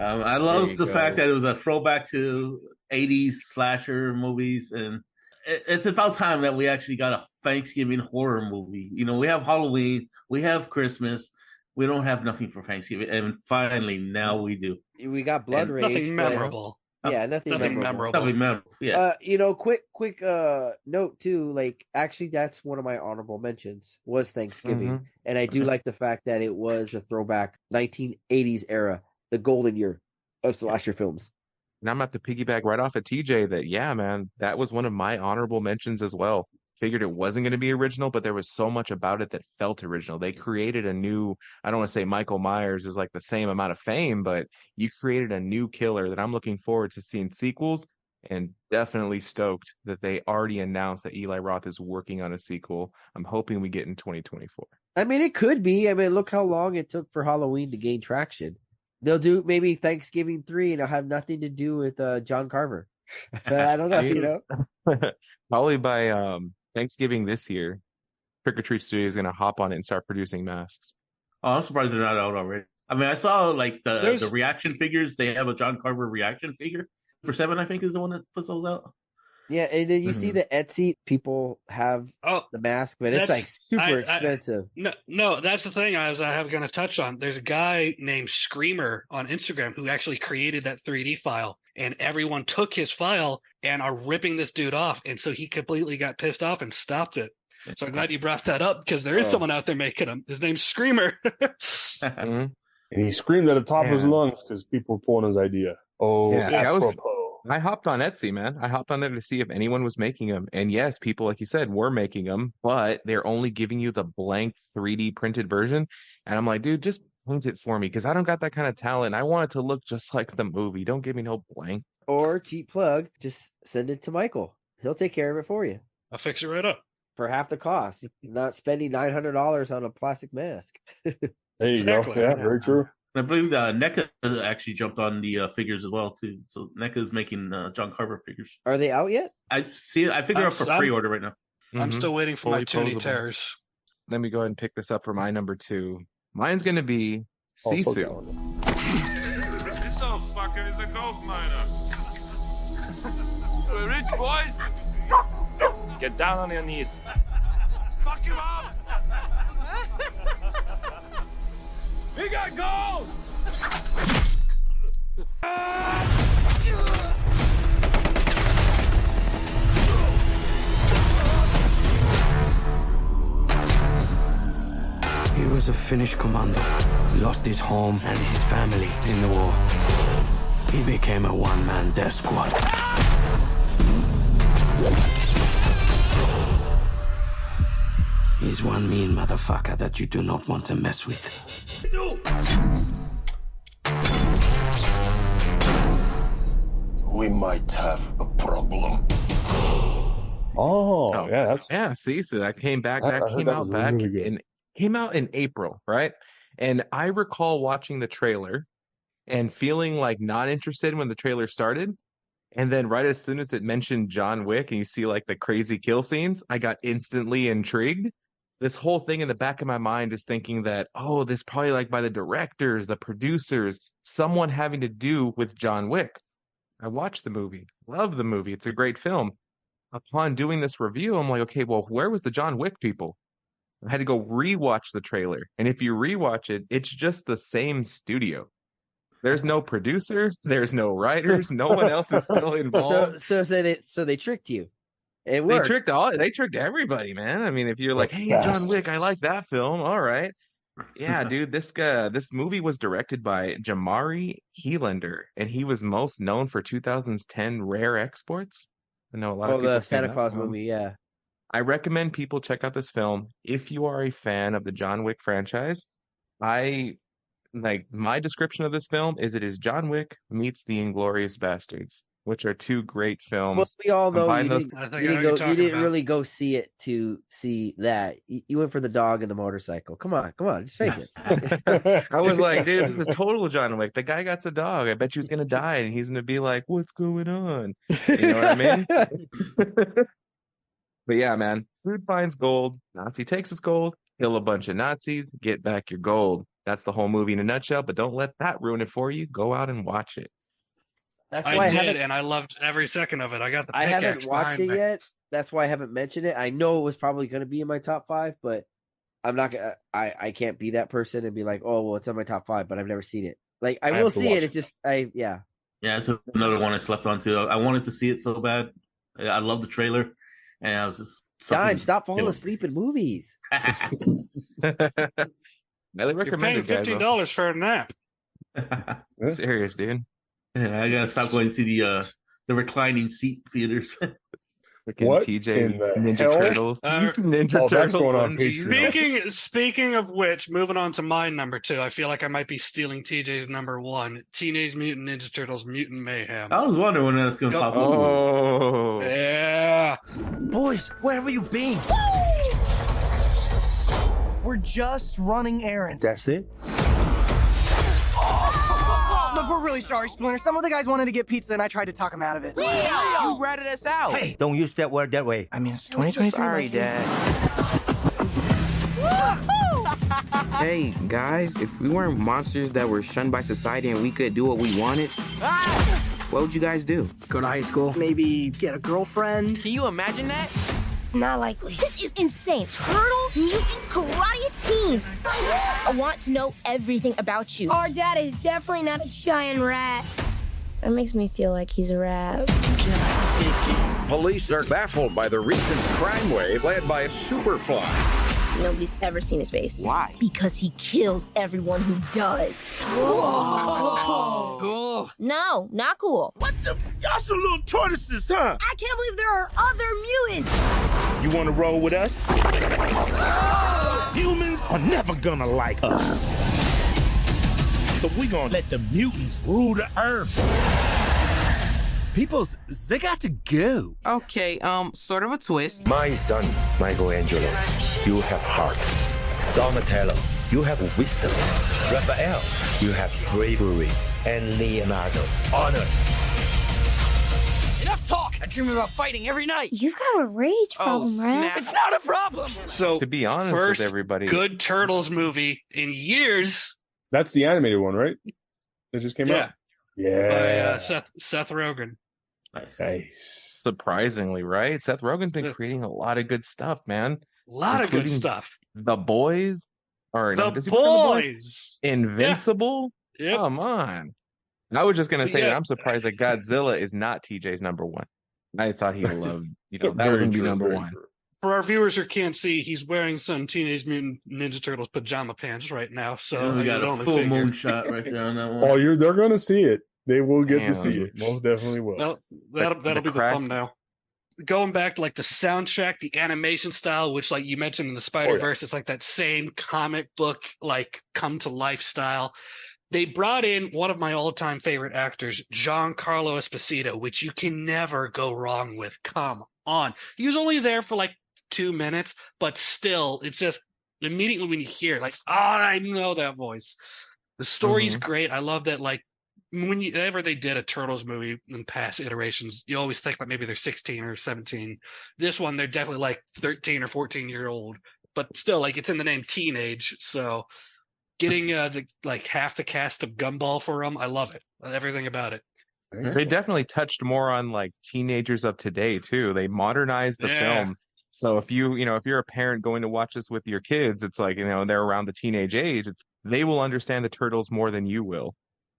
I love the fact that it was a throwback to 80s slasher movies, and it's about time that we actually got a Thanksgiving horror movie. We have Halloween, we have Christmas, we don't have nothing for Thanksgiving, and finally now we do. We got Blood Rage. Nothing memorable. Yeah, nothing memorable. Nothing memorable. Yeah. Quick note too. Like, actually, that's one of my honorable mentions was Thanksgiving, and I do like the fact that it was a throwback 1980s era, the golden year of slasher films. And I'm going to have to piggyback right off of TJ that, yeah, man, that was one of my honorable mentions as well. Figured it wasn't going to be original, but there was so much about it that felt original. They created a new, I don't want to say Michael Myers is like the same amount of fame, but you created a new killer that I'm looking forward to seeing sequels, and definitely stoked that they already announced that Eli Roth is working on a sequel. I'm hoping we get in 2024. I mean, it could be. I mean, look how long it took for Halloween to gain traction. They'll do maybe Thanksgiving 3 and it'll have nothing to do with John Carver. I don't know, Probably by Thanksgiving this year, Trick or Treat Studio is going to hop on it and start producing masks. Oh, I'm surprised they're not out already. I mean, I saw like the reaction figures. They have a John Carver reaction figure for $7, I think, is the one that puts those out. Yeah, and then you see the Etsy people have the mask, but it's like super expensive. No, that's the thing I was going to touch on. There's a guy named Screamer on Instagram who actually created that 3D file, and everyone took his file and are ripping this dude off, and so he completely got pissed off and stopped it. So I'm glad you brought that up, because there is someone out there making them. His name's Screamer. And he screamed at the top of his lungs because people were pulling his idea. Oh, yeah, apropos. I hopped on Etsy, man. I hopped on there to see if anyone was making them. And yes, people, like you said, were making them, but they're only giving you the blank 3D printed version. And I'm like, dude, just print it for me because I don't got that kind of talent. I want it to look just like the movie. Don't give me no blank. Or cheap plug, just send it to Michael. He'll take care of it for you. I'll fix it right up. For half the cost. Not spending $900 on a plastic mask. There you go. Yeah, very true. I believe NECA actually jumped on the figures as well too. So NECA is making John Carver figures. Are they out yet? I see it. I think they're up for pre-order right now. I'm still waiting for my Toonie Terrors. Let me go ahead and pick this up for my number 2. Mine's going to be Sisu. This old fucker is a gold miner. We're rich boys. Get down on your knees. Fuck him up. We got gold. He was a Finnish commando. He lost his home and his family in the war. He became a one-man death squad. He's one mean motherfucker that you do not want to mess with. We might have a problem. Oh, yeah, that's Sisu. That came back. That came out back really came out in April, right? And I recall watching the trailer and feeling like not interested when the trailer started. And then right as soon as it mentioned John Wick and you see like the crazy kill scenes, I got instantly intrigued. This whole thing in the back of my mind is thinking that, oh, this probably like by the directors, the producers, someone having to do with John Wick. I watched the movie, love the movie. It's a great film. Upon doing this review, I'm like, okay, well, where was the John Wick people? I had to go rewatch the trailer. And if you rewatch it, it's just the same studio. There's no producer, there's no writers, no one else is still involved. So they tricked you. It worked. They tricked everybody, man. I mean, if you're like, hey, John Wick, I like that film. All right. Yeah, dude, this movie was directed by Jamari Helander, and he was most known for 2010 Rare Exports. I know a lot of people. The Santa Claus movie, yeah. I recommend people check out this film if you are a fan of the John Wick franchise. My description of this film is it is John Wick meets the Inglourious Bastards, which are two great films. Well, we all know you didn't really go see it to see that. You went for the dog and the motorcycle. Come on, just face it. I was like, dude, this is total John Wick. The guy got a dog. I bet you he's gonna die, and he's gonna be like, "What's going on?" You know what I mean? But yeah, man, food finds gold. Nazi takes his gold. Kill a bunch of Nazis. Get back your gold. That's the whole movie in a nutshell. But don't let that ruin it for you. Go out and watch it. That's why I did, and I loved every second of it. I got the. I haven't watched it yet. That's why I haven't mentioned it. I know it was probably going to be in my top 5, but I'm not gonna. I can't be that person and be like, oh well, it's in my top 5, but I've never seen it. Like I will see it. It's just yeah. Yeah, it's another one I slept on too. I wanted to see it so bad. I love the trailer, and I was just stop falling asleep in movies. Highly recommend. You're paying $15 for a nap. Serious, dude. Yeah, I gotta stop going to the reclining seat theaters. What TJ's in the Ninja hell? Turtles. Ninja Turtles. That's going on Patreon. Speaking of which, moving on to my number 2, I feel like I might be stealing TJ's number 1, Teenage Mutant Ninja Turtles Mutant Mayhem. I was wondering when that's going to pop up. Oh. Yeah. Boys, where have you been? We're just running errands. That's it? Look, we're really sorry, Splinter. Some of the guys wanted to get pizza, and I tried to talk them out of it. You ratted us out. Hey, don't use that word that way. I mean, it's 2023. Sorry, Dad. Hey, guys, if we weren't monsters that were shunned by society and we could do what we wanted, what would you guys do? Go to high school. Maybe get a girlfriend. Can you imagine that? Not likely. This is insane. Turtle mutant karate teens. I want to know everything about you. Our dad is definitely not a giant rat. That makes me feel like he's a rat. Police are baffled by the recent crime wave led by Superfly. Nobody's ever seen his face. Why? Because he kills everyone who does. Whoa! Cool. No, not cool. What the? Y'all some little tortoises, huh? I can't believe there are other mutants. You want to roll with us? Humans are never gonna like us. So we gonna let the mutants rule the earth. Peoples, they got to go. Okay, sort of a twist. My son, Michelangelo, you have heart. Donatello, you have wisdom. Raphael, you have bravery. And Leonardo, honor. Enough talk. I dream about fighting every night. You've got a rage problem, right? It's not a problem. So To be honest first with everybody, good Turtles movie in years. That's the animated one, right? That just came out. Yeah. By Seth Rogen. Nice. surprisingly, right? Seth Rogen's been creating a lot of good stuff, man. A lot of good Including stuff. The Boys. Or The does he work on Boys. Invincible? Yeah. Yep. Come on. I was just gonna say that Yeah. I'm surprised that Godzilla is not TJ's number one. I thought he loved, that was Very gonna be true, number very one. true. For our viewers who can't see, he's wearing some Teenage Mutant Ninja Turtles pajama pants right now. So we I got could a only full figure. moon shot right there on that one. Oh, they're gonna see it. They will get to Damn. see it. Most definitely will. Well, that'll be the crack- thumbnail. Going back to like the soundtrack, the animation style, which like you mentioned in the Spider-Verse, it's like that same comic book, like come to life style. They brought in one of my all-time favorite actors, Giancarlo Esposito, which you can never go wrong with. Come on. He was only there for like 2 minutes, but still, it's just immediately when you hear it, like, oh, I know that voice. The story's great. I love that, like, whenever they did a Turtles movie in past iterations, you always think like maybe they're 16 or 17. This one, they're definitely like 13 or 14-year-old, but still, like, it's in the name teenage. So getting half the cast of Gumball for them, I love it. Everything about it. They definitely touched more on like teenagers of today too. They modernized the film. So if you're a parent going to watch this with your kids, it's like, they're around the teenage age, they will understand the Turtles more than you will,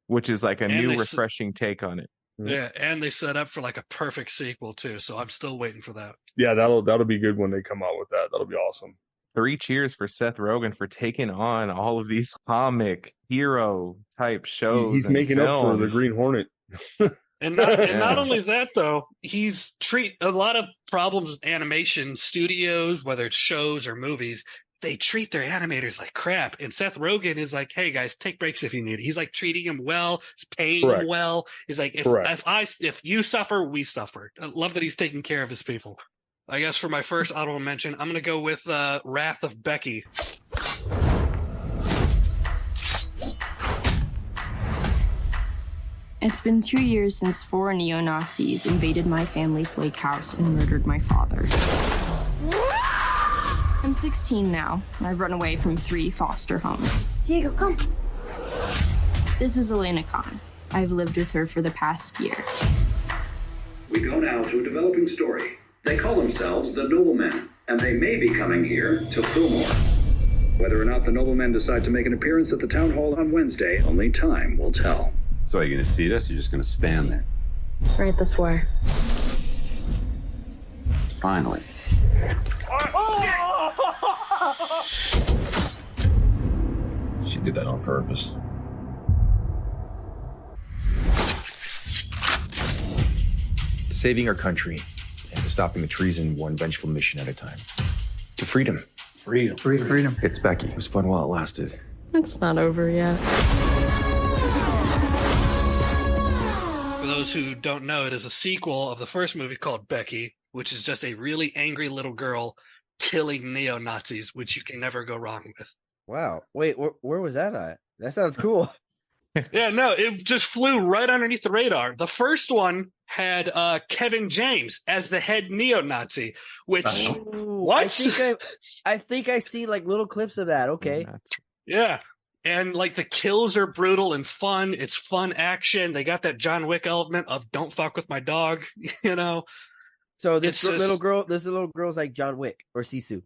which is like a new refreshing take on it. Yeah, and they set up for like a perfect sequel too. So I'm still waiting for that. Yeah, that'll be good when they come out with that. That'll be awesome. 3 cheers for Seth Rogen for taking on all of these comic hero type shows. He's making up for the Green Hornet. And not only that, though, he's treat a lot of problems with animation studios, whether it's shows or movies. They treat their animators like crap. And Seth Rogen is like, hey, guys, take breaks if you need it. He's like treating him well. He's paying him well. He's like, if you suffer, we suffer. I love that he's taking care of his people. I guess for my first honorable mention, I'm going to go with Wrath of Becky. It's been 2 years since 4 neo-Nazis invaded my family's lake house and murdered my father. I'm 16 now, and I've run away from 3 foster homes. Diego, come. This is Elena Khan. I've lived with her for the past year. We go now to a developing story. They call themselves the Noblemen, and they may be coming here to Fillmore. Whether or not the Noblemen decide to make an appearance at the town hall on Wednesday, only time will tell. So are you going to see us, or you're just going to stand there? Right this way. Finally. She did that on purpose. Saving our country and stopping the treason one vengeful mission at a time. To freedom. Freedom. It's Becky. It was fun while it lasted. It's not over yet. For those who don't know, it is a sequel of the first movie called Becky, which is just a really angry little girl killing neo-Nazis, which you can never go wrong with. Wow. Wait, where was that at? That sounds cool. Yeah, no, it just flew right underneath the radar. The first one had Kevin James as the head neo-Nazi, which what? I think I see like little clips of that. Okay. Yeah. And like the kills are brutal and fun. It's fun action. They got that John Wick element of don't fuck with my dog, So this little girl's like John Wick or Sisu.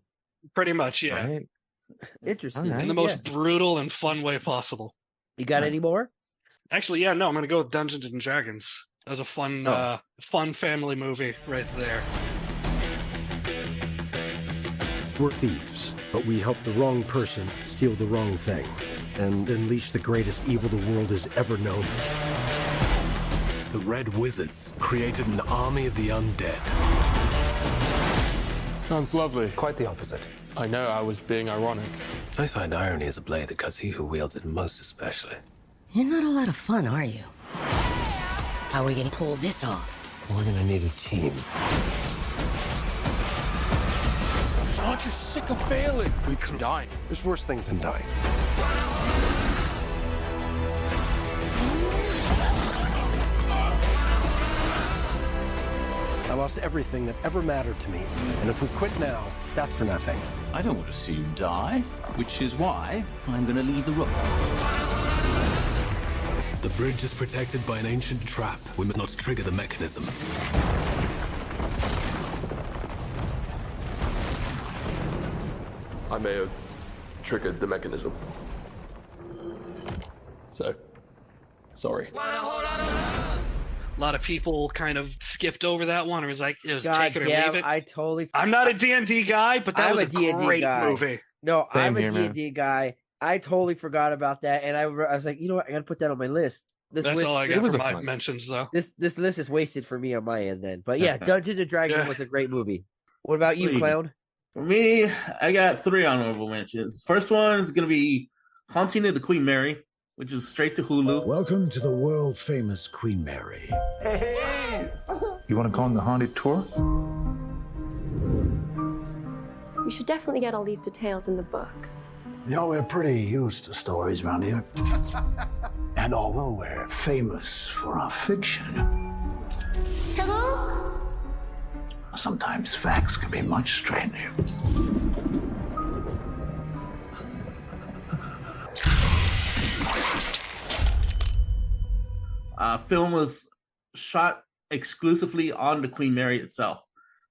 Pretty much, yeah. Right. Interesting. In the most brutal and fun way possible. You got any more? Actually, yeah, no, I'm gonna go with Dungeons and Dragons. That was a fun family movie right there. We're thieves, but we help the wrong person steal the wrong thing and unleash the greatest evil the world has ever known. The Red Wizards created an army of the undead. Sounds lovely. Quite the opposite. I know, I was being ironic. I find irony is a blade that cuts he who wields it most especially. You're not a lot of fun, are you? How are we gonna pull this off? We're gonna need a team. Aren't you sick of failing? We could die. There's worse things than dying. I lost everything that ever mattered to me. And if we quit now, that's for nothing. I don't want to see you die, which is why I'm going to leave the room. The bridge is protected by an ancient trap. We must not trigger the mechanism. I may have triggered the mechanism. So, sorry. A lot of people kind of skipped over that one. It was like, it was God take it or damn, leave it. I totally. I'm not a D&D guy, but that I'm was a D&D great guy. movie. No, Same I'm a here, man. D&D guy. I totally forgot about that, and I was like, you know what? I gotta put that on my list. That's list, all I got for my mentions, though. This list is wasted for me on my end, then. But yeah, Dungeons and Dragons was a great movie. What about you, Clown? For me, I got 3 honorable mentions. First one is going to be Haunting of the Queen Mary, which is straight to Hulu. Welcome to the world famous Queen Mary. Hey! You want to go on the haunted tour? We should definitely get all these details in the book. You know, we're pretty used to stories around here. And although we're famous for our fiction, Hello? sometimes facts can be much stranger. Film was shot exclusively on the Queen Mary itself.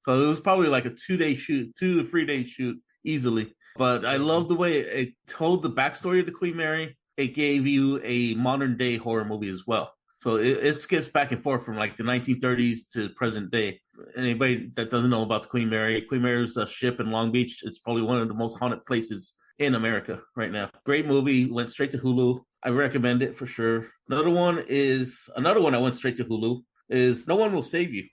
So it was probably like a 2-day shoot, 2 to 3 day shoot easily. But I love the way it told the backstory of the Queen Mary. It gave you a modern day horror movie as well. So it skips back and forth from like the 1930s to present day. Anybody that doesn't know about the Queen Mary is a ship in Long Beach. It's probably one of the most haunted places in America right now. Great movie, went straight to Hulu. I recommend it for sure. Another one I went straight to Hulu is No One Will Save You.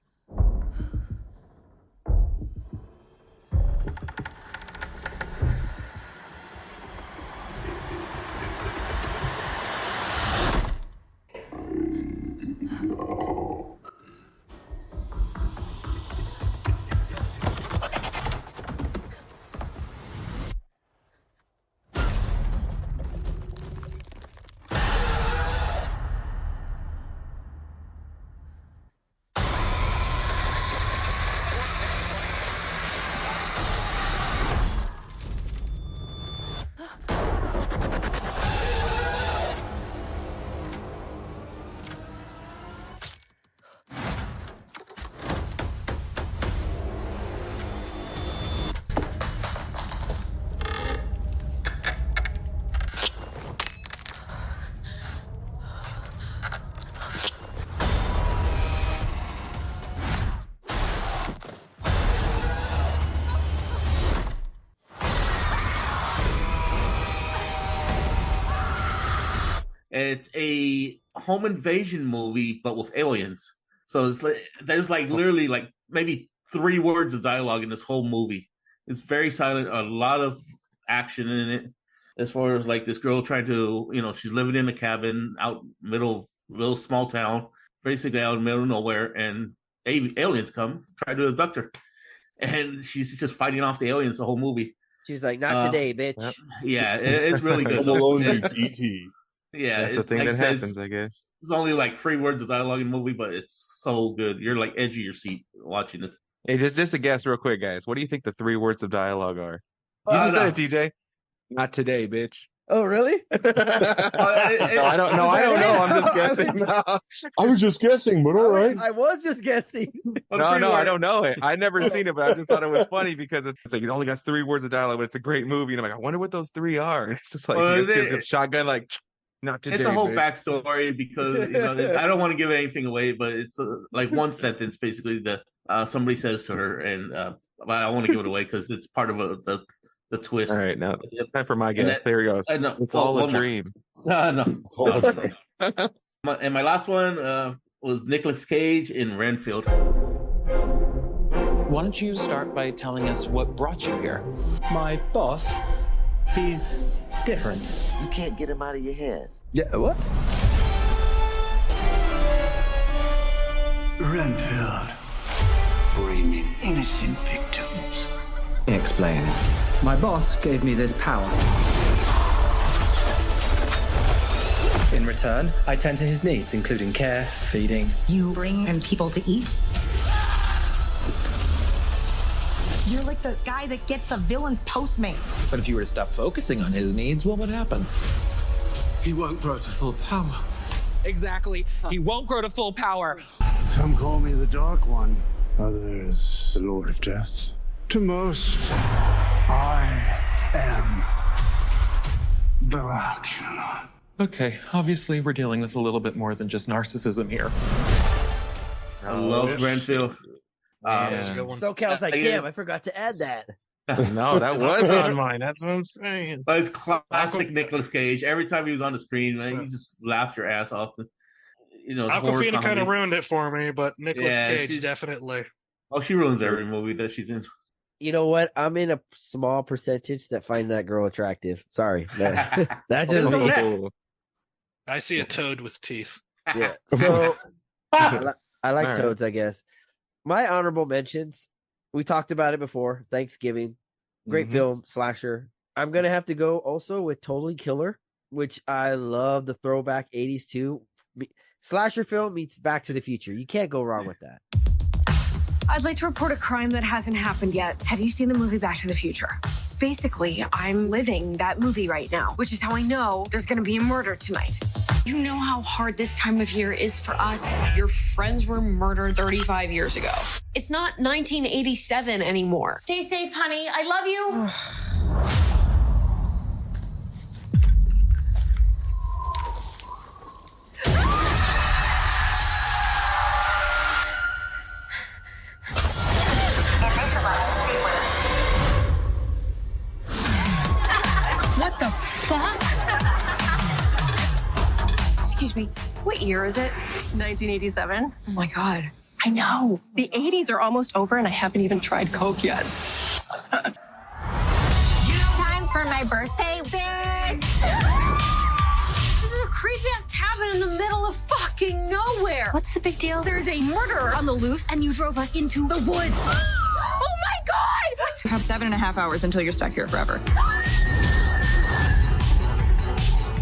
It's a home invasion movie, but with aliens. So it's like, there's like literally like maybe 3 words of dialogue in this whole movie. It's very silent, a lot of action in it. As far as like this girl trying to, she's living in a cabin out middle small town, basically out in the middle of nowhere, and aliens come, try to abduct her. And she's just fighting off the aliens the whole movie. She's like, not today, bitch. Yeah, it's really good. Home Alone meets E.T. Yeah, that's the thing that happens, I guess. It's only like 3 words of dialogue in the movie, but it's so good. You're like edge of your seat watching it. Hey, just a guess real quick, guys. What do you think the 3 words of dialogue are? You just said it, TJ. Not today, bitch. Oh, really? No, I don't know. I'm just guessing. No. I was just guessing, but all right. I was just guessing. No, I don't know it. I never seen it, but I just thought it was funny because it's like it only got 3 words of dialogue, but it's a great movie. And I'm like, I wonder what those 3 are. And it's just like it's just a shotgun, like not today. It's a whole bitch. backstory because I don't want to give anything away, but it's like one sentence basically that somebody says to her, and but I want to give it away because it's part of the twist. All right, now time for my guess. There he goes. It's all a dream. No. And my last one was Nicolas Cage in Renfield. Why don't you start by telling us what brought you here? My boss, he's different. You can't get him out of your head. Yeah, what? Renfield, blaming innocent victims. Explain. My boss gave me this power. In return, I tend to his needs, including care, feeding. You bring in people to eat? You're like the guy that gets the villain's Postmates. But if you were to stop focusing on his needs, what would happen? He won't grow to full power. Exactly. He won't grow to full power. Some call me the Dark One. Others, the Lord of Death. To most, I am Dracula. Okay, obviously we're dealing with a little bit more than just narcissism here. I love Renfield. So Cal's like, damn, I forgot to add that. No, that was on mine. That's what I'm saying. But it's classic Nicolas Cage. Every time he was on the screen, man, you just laughed your ass off. You know, Awkwafina kind of ruined it for me, but Nicolas Cage definitely. Oh, she ruins every movie that she's in. You know what? I'm in a small percentage that find that girl attractive. Sorry, that just me. I see a toad with teeth. Yeah, so I like All right. toads, I guess. My honorable mentions. We talked about it before. Thanksgiving, great film, slasher. I'm gonna have to go also with Totally Killer, which I love the throwback '80s too. Slasher film meets Back to the Future. You can't go wrong with that. I'd like to report a crime that hasn't happened yet. Have you seen the movie Back to the Future? Basically, I'm living that movie right now, which is how I know there's gonna be a murder tonight. You know how hard this time of year is for us? Your friends were murdered 35 years ago. It's not 1987 anymore. Stay safe, honey. I love you. What the fuck? Excuse me, what year is it? 1987. Oh my God. I know. The 80s are almost over and I haven't even tried Coke yet. Time for my birthday, bitch! This is a creepy-ass cabin in the middle of fucking nowhere. What's the big deal? There's a murderer on the loose and you drove us into the woods. Oh my God! What? You have 7.5 hours until you're stuck here forever.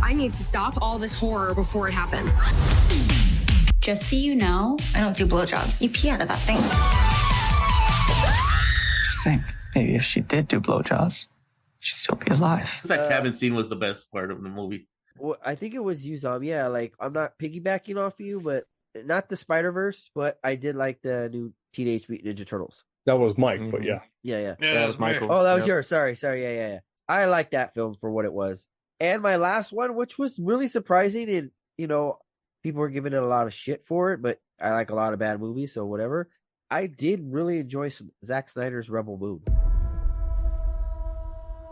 I need to stop all this horror before it happens. Just so you know, I don't do blowjobs. You pee out of that thing. Just think, maybe if she did do blowjobs, she'd still be alive. That cabin scene was the best part of the movie. Well, I think it was you, Zom. Yeah, like I'm not piggybacking off you, but not the Spider-Verse, but I did like the new Teenage Mutant Ninja Turtles. That was Mike, but yeah. Yeah. that was Michael. Oh, that was Yep. yours. Sorry. Yeah. I like that film for what it was. And my last one, which was really surprising, and people were giving it a lot of shit for it, but I like a lot of bad movies, so whatever. I did really enjoy some Zack Snyder's Rebel Moon.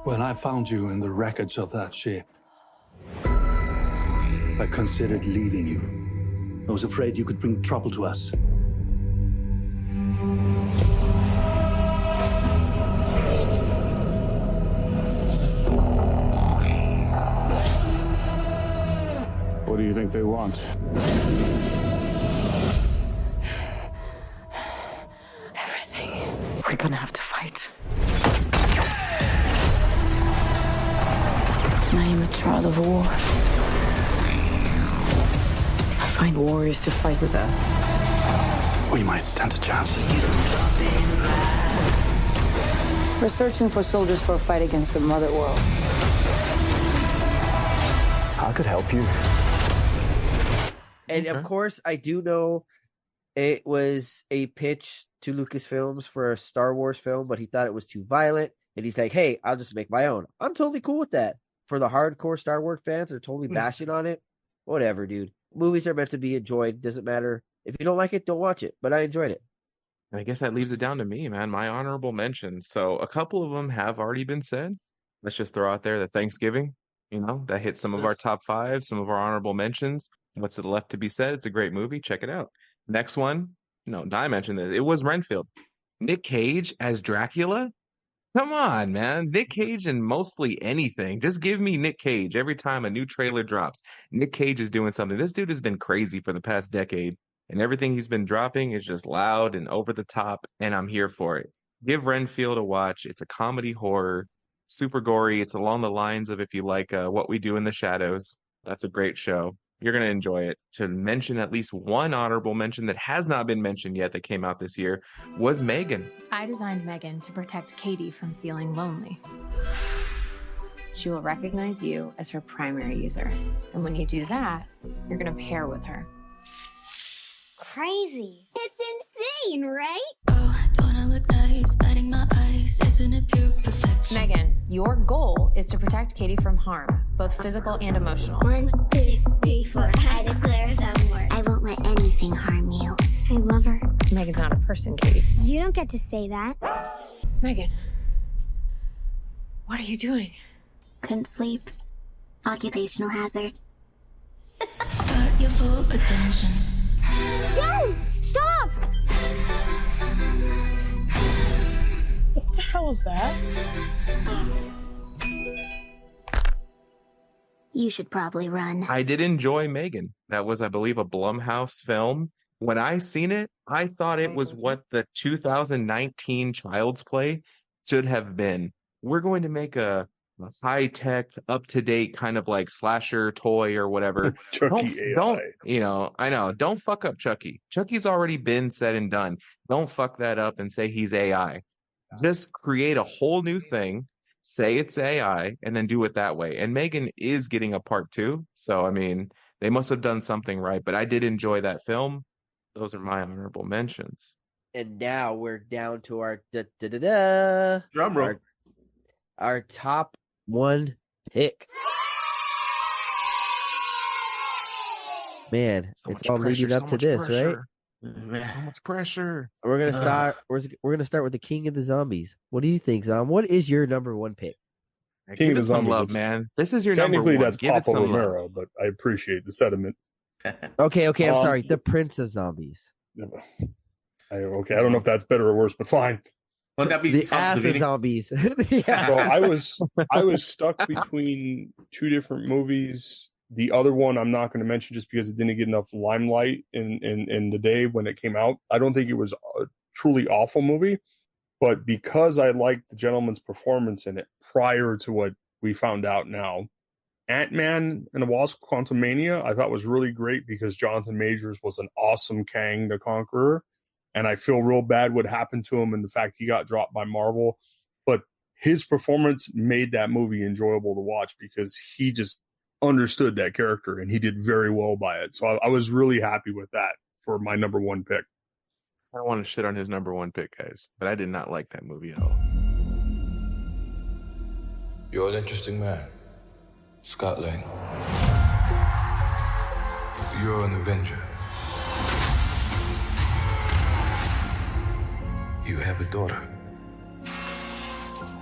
When I found you in the wreckage of that ship, I considered leaving you. I was afraid you could bring trouble to us. What do you think they want? Everything. We're gonna have to fight. I am a child of war. I find warriors to fight with us. We might stand a chance. We're searching for soldiers for a fight against the Mother World. I could help you. And of course, I do know it was a pitch to Lucasfilms for a Star Wars film, but he thought it was too violent. And he's like, hey, I'll just make my own. I'm totally cool with that. For the hardcore Star Wars fans that are totally bashing on it, whatever, dude. Movies are meant to be enjoyed. Doesn't matter. If you don't like it, don't watch it. But I enjoyed it. And I guess that leaves it down to me, man. My honorable mentions. So a couple of them have already been said. Let's just throw out there the Thanksgiving, that hits some of our top 5, some of our honorable mentions. What's left to be said? It's a great movie. Check it out. Next one. No, I mentioned this. It was Renfield. Nick Cage as Dracula. Come on, man. Nick Cage in mostly anything. Just give me Nick Cage every time a new trailer drops. Nick Cage is doing something. This dude has been crazy for the past decade, and everything he's been dropping is just loud and over the top, and I'm here for it. Give Renfield a watch. It's a comedy horror, super gory. It's along the lines of if you like What We Do in the Shadows. That's a great show. You're going to enjoy it. To mention at least one honorable mention that has not been mentioned yet that came out this year was Megan. I designed Megan to protect Katie from feeling lonely. She will recognize you as her primary user. And when you do that, you're going to pair with her. Crazy. It's insane, right? Oh, don't I look nice? Biting my eyes. Isn't it pure perfection? Megan, your goal is to protect Katie from harm, both physical and emotional. 1, 2, 3, 4. I declare some war. I won't let anything harm you. I love her. Megan's not a person, Katie. You don't get to say that. Megan, what are you doing? Couldn't sleep. Occupational hazard. Got your full attention. Don't! Stop! What the hell is that? You should probably run. I did enjoy Megan. That was, I believe, a Blumhouse film. When I seen it, I thought it was what the 2019 Child's Play should have been. We're going to make a high-tech, up-to-date kind of like slasher toy or whatever. Chucky AI. I know. Don't fuck up Chucky. Chucky's already been said and done. Don't fuck that up and say he's AI. Just create a whole new thing, say it's AI, and then do it that way. And Megan is getting a part 2. So, I mean, they must have done something right. But I did enjoy that film. Those are my honorable mentions. And now we're down to our drum roll. Our top 1 pick. Man, it's all leading up to this, right? So much pressure. We're gonna start. We're gonna start with the King of the Zombies. What do you think, Zom? What is your number 1 pick? King of the some Zombies. love, man. This is your number 1. Technically, that's Give it Papa some love. Romero, but I appreciate the sentiment. Okay. I'm sorry. The Prince of Zombies. I don't know if that's better or worse, but fine. Wouldn't that be The Tom ass of Savini? zombies. Well, I was stuck between 2 different movies. The other one I'm not going to mention just because it didn't get enough limelight in the day when it came out. I don't think it was a truly awful movie, but because I liked the gentleman's performance in it prior to what we found out now, Ant-Man and the Wasp: Quantumania I thought was really great because Jonathan Majors was an awesome Kang the Conqueror, and I feel real bad what happened to him and the fact he got dropped by Marvel, but his performance made that movie enjoyable to watch because he just understood that character and he did very well by it. So I was really happy with that for my number 1 pick. I don't want to shit on his number 1 pick, guys, but I did not like that movie at all. You're an interesting man, Scott Lang. You're an Avenger. You have a daughter.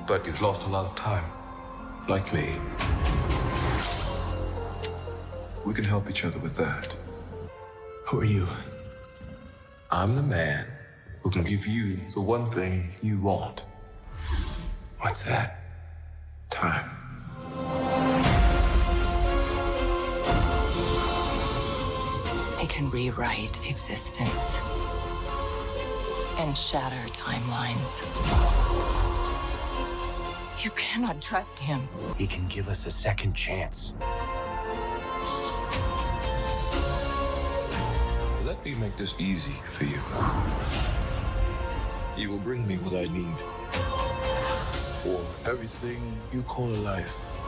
But you've lost a lot of time, like me. We can help each other with that. Who are you? I'm the man who can give you the one thing you want. What's that? Time. I can rewrite existence and shatter timelines. You cannot trust him. He can give us a second chance. Let me make this easy for you. You will bring me what I need, or everything you call a life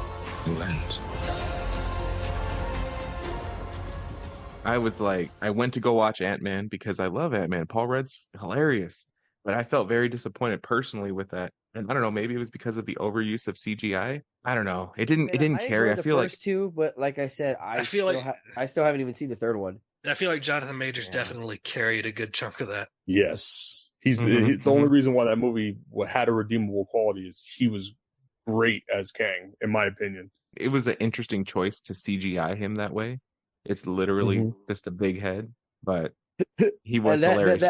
will end. I was like, I went to go watch Ant-Man because I love Ant-Man. Paul Rudd's hilarious, but I felt very disappointed personally with that. And I don't know, maybe it was because of the overuse of CGI. I don't know. It didn't carry. I feel like first 2, but like I said, I still haven't even seen the third one. I feel like Jonathan Majors definitely carried a good chunk of that. Yes, It's the only reason why that movie had a redeemable quality is he was great as Kang, in my opinion. It was an interesting choice to CGI him that way. It's literally just a big head, but he was hilarious.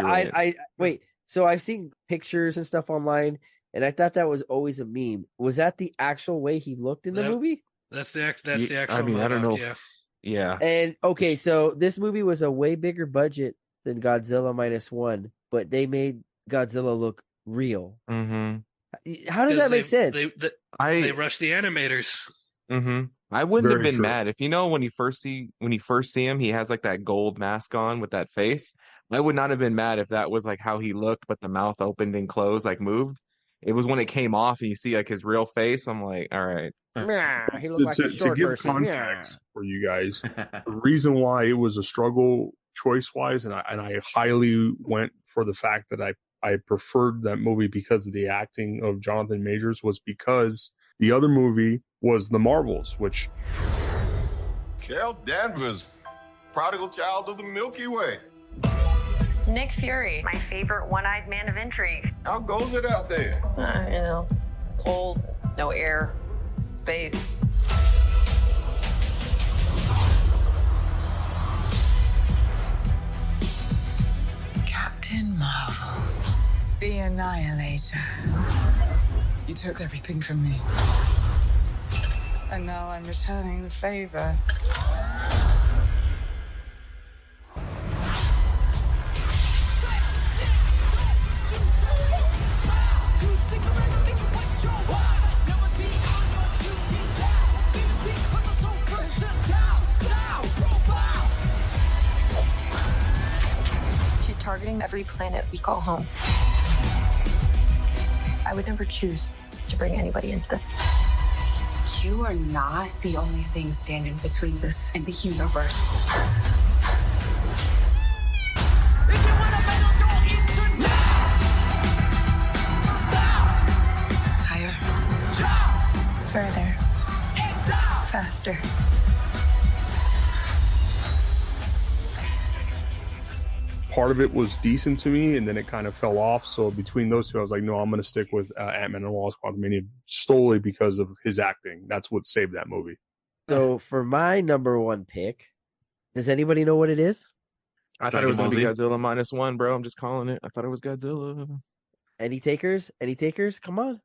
Wait, so I've seen pictures and stuff online, and I thought that was always a meme. Was that the actual way he looked in the movie? That's the actual. I mean, I don't know. Yeah. And okay, so this movie was a way bigger budget than Godzilla -1, but they made Godzilla look real. How does that make sense? They rushed the animators. I wouldn't have been mad if when you first see him, he has like that gold mask on with that face. I would not have been mad if that was like how he looked, but the mouth opened and closed, like moved. It was when it came off and you see like his real face. I'm like, all right. He looked like a short to give person. context for you guys, the reason why it was a struggle choice wise, and I highly went for the fact that I preferred that movie because of the acting of Jonathan Majors, was because the other movie was The Marvels, which Carol Danvers, prodigal child of the Milky Way. Nick Fury, my favorite one-eyed man of intrigue. How goes it out there? Cold, no air, space. Captain Marvel, the Annihilator. You took everything from me. And now I'm returning the favor. She's targeting every planet we call home. I would never choose to bring anybody into this. You are not the only thing standing between this and the universe. Higher. Further. Faster. part of it was decent to me, and then it kind of fell off. So between those two, I was like, no, I'm going to stick with Ant-Man and the Wasp: Quantumania solely because of his acting. That's what saved that movie. So for my number one pick, does anybody know what it is? I thought it was going to be Godzilla -1, bro. I'm just calling it. I thought it was Godzilla. Any takers? Any takers? Come on.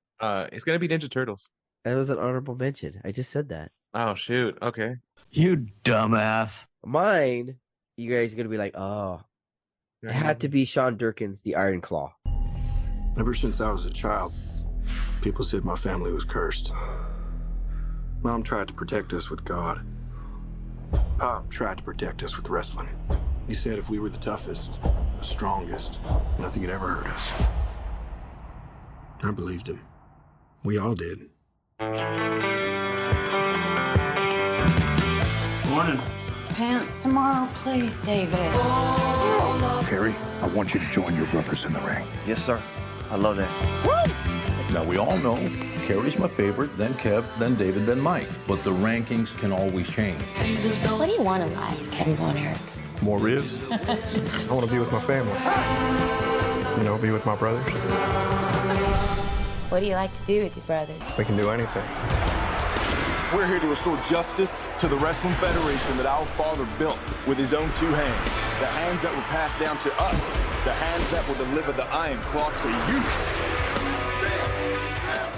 It's going to be Ninja Turtles. That was an honorable mention. I just said that. Oh, shoot. Okay. You dumbass. Mine, you guys are going to be like, oh. It had to be Sean Durkin's The Iron Claw. Ever since I was a child, people said my family was cursed. Mom tried to protect us with God. Pop tried to protect us with wrestling. He said if we were the toughest, the strongest, nothing could ever hurt us. I believed him. We all did. Morning. Pants tomorrow, please, David. Perry, I want you to join your brothers in the ring. Yes, sir. I love that. Woo! Now, we all know Kerry's my favorite, then Kev, then David, then Mike. But the rankings can always change. What do you want in life, Kevin Von Erich? More ribs? I want to be with my family. You know, be with my brothers. What do you like to do with your brothers? We can do anything. We're here to restore justice to the Wrestling Federation that our father built with his own two hands. The hands that were passed down to us. The hands that will deliver the Iron Claw to you.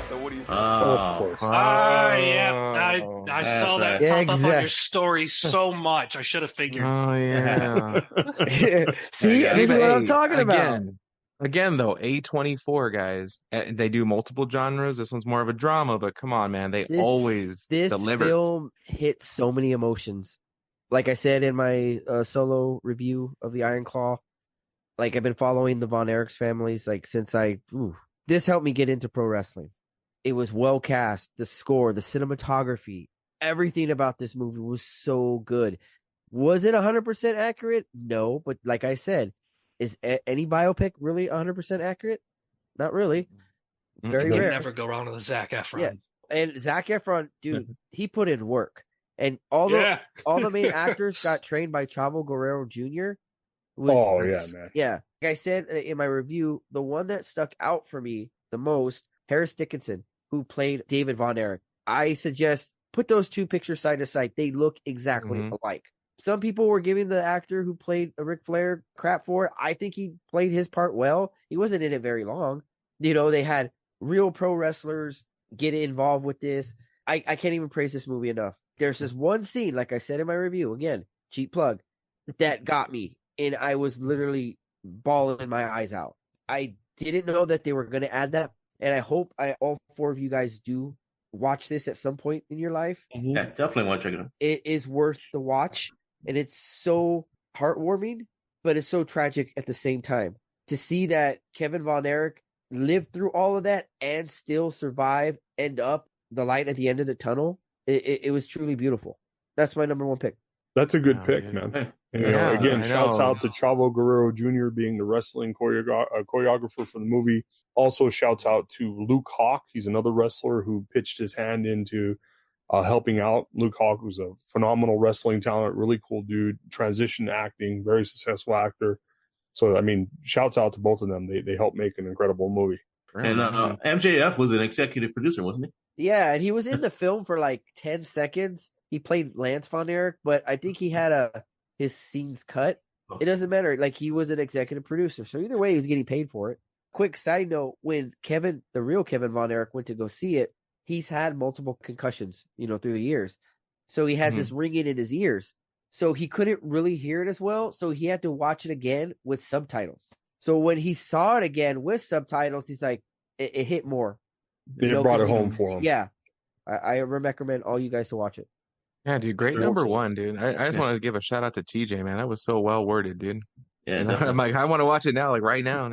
So what do you think? Of course. Yeah. I saw that pop up on your story so much. I should have figured. Oh, yeah. See, this is what I'm talking about. Again, though, A24, guys, they do multiple genres. This one's more of a drama, but come on, man. They always deliver. This film hits so many emotions. Like I said in my solo review of The Iron Claw, like I've been following the Von Erichs families like since this helped me get into pro wrestling. It was well cast, the score, the cinematography, everything about this movie was so good. Was it 100% accurate? No, but like I said, is any biopic really 100% accurate? Not really. Very rare. Never go wrong with a Zac Efron. Yeah. And Zac Efron, dude, he put in work. And all the main actors got trained by Chavo Guerrero Jr. Oh yeah, man. Yeah. Like I said in my review, the one that stuck out for me the most, Harris Dickinson, who played David Von Erich. I suggest put those two pictures side to side. They look exactly alike. Some people were giving the actor who played Ric Flair crap for it. I think he played his part well. He wasn't in it very long. You know, they had real pro wrestlers get involved with this. I can't even praise this movie enough. There's this one scene, like I said in my review, again, cheap plug, that got me. And I was literally bawling my eyes out. I didn't know that they were going to add that. And I hope all four of you guys do watch this at some point in your life. Yeah, definitely want to check it out. It is worth the watch. And it's so heartwarming, but it's so tragic at the same time. To see that Kevin Von Erich lived through all of that and still survive, end up the light at the end of the tunnel, it was truly beautiful. That's my number one pick. That's a good pick, man. Again, shouts out to Chavo Guerrero Jr. being the wrestling choreographer for the movie. Also, shouts out to Luke Hawk. He's another wrestler who pitched his hand into helping out. Luke Hawk was a phenomenal wrestling talent, really cool dude, transition to acting, very successful actor. So, I mean, shouts out to both of them. They helped make an incredible movie. And MJF was an executive producer, wasn't he? Yeah, and he was in the film for like 10 seconds. He played Lance Von Erich, but I think he had his scenes cut. It doesn't matter. Like, he was an executive producer. So either way, he was getting paid for it. Quick side note, when the real Kevin Von Erich went to go see it, he's had multiple concussions, through the years. So he has this ringing in his ears. So he couldn't really hear it as well. So he had to watch it again with subtitles. So when he saw it again with subtitles, he's like, it hit more. They brought it home for him. Yeah. I recommend all you guys to watch it. Yeah, dude, great number one, dude. I just wanted to give a shout out to TJ, man. That was so well worded, dude. Yeah, I'm like, I want to watch it now, like right now.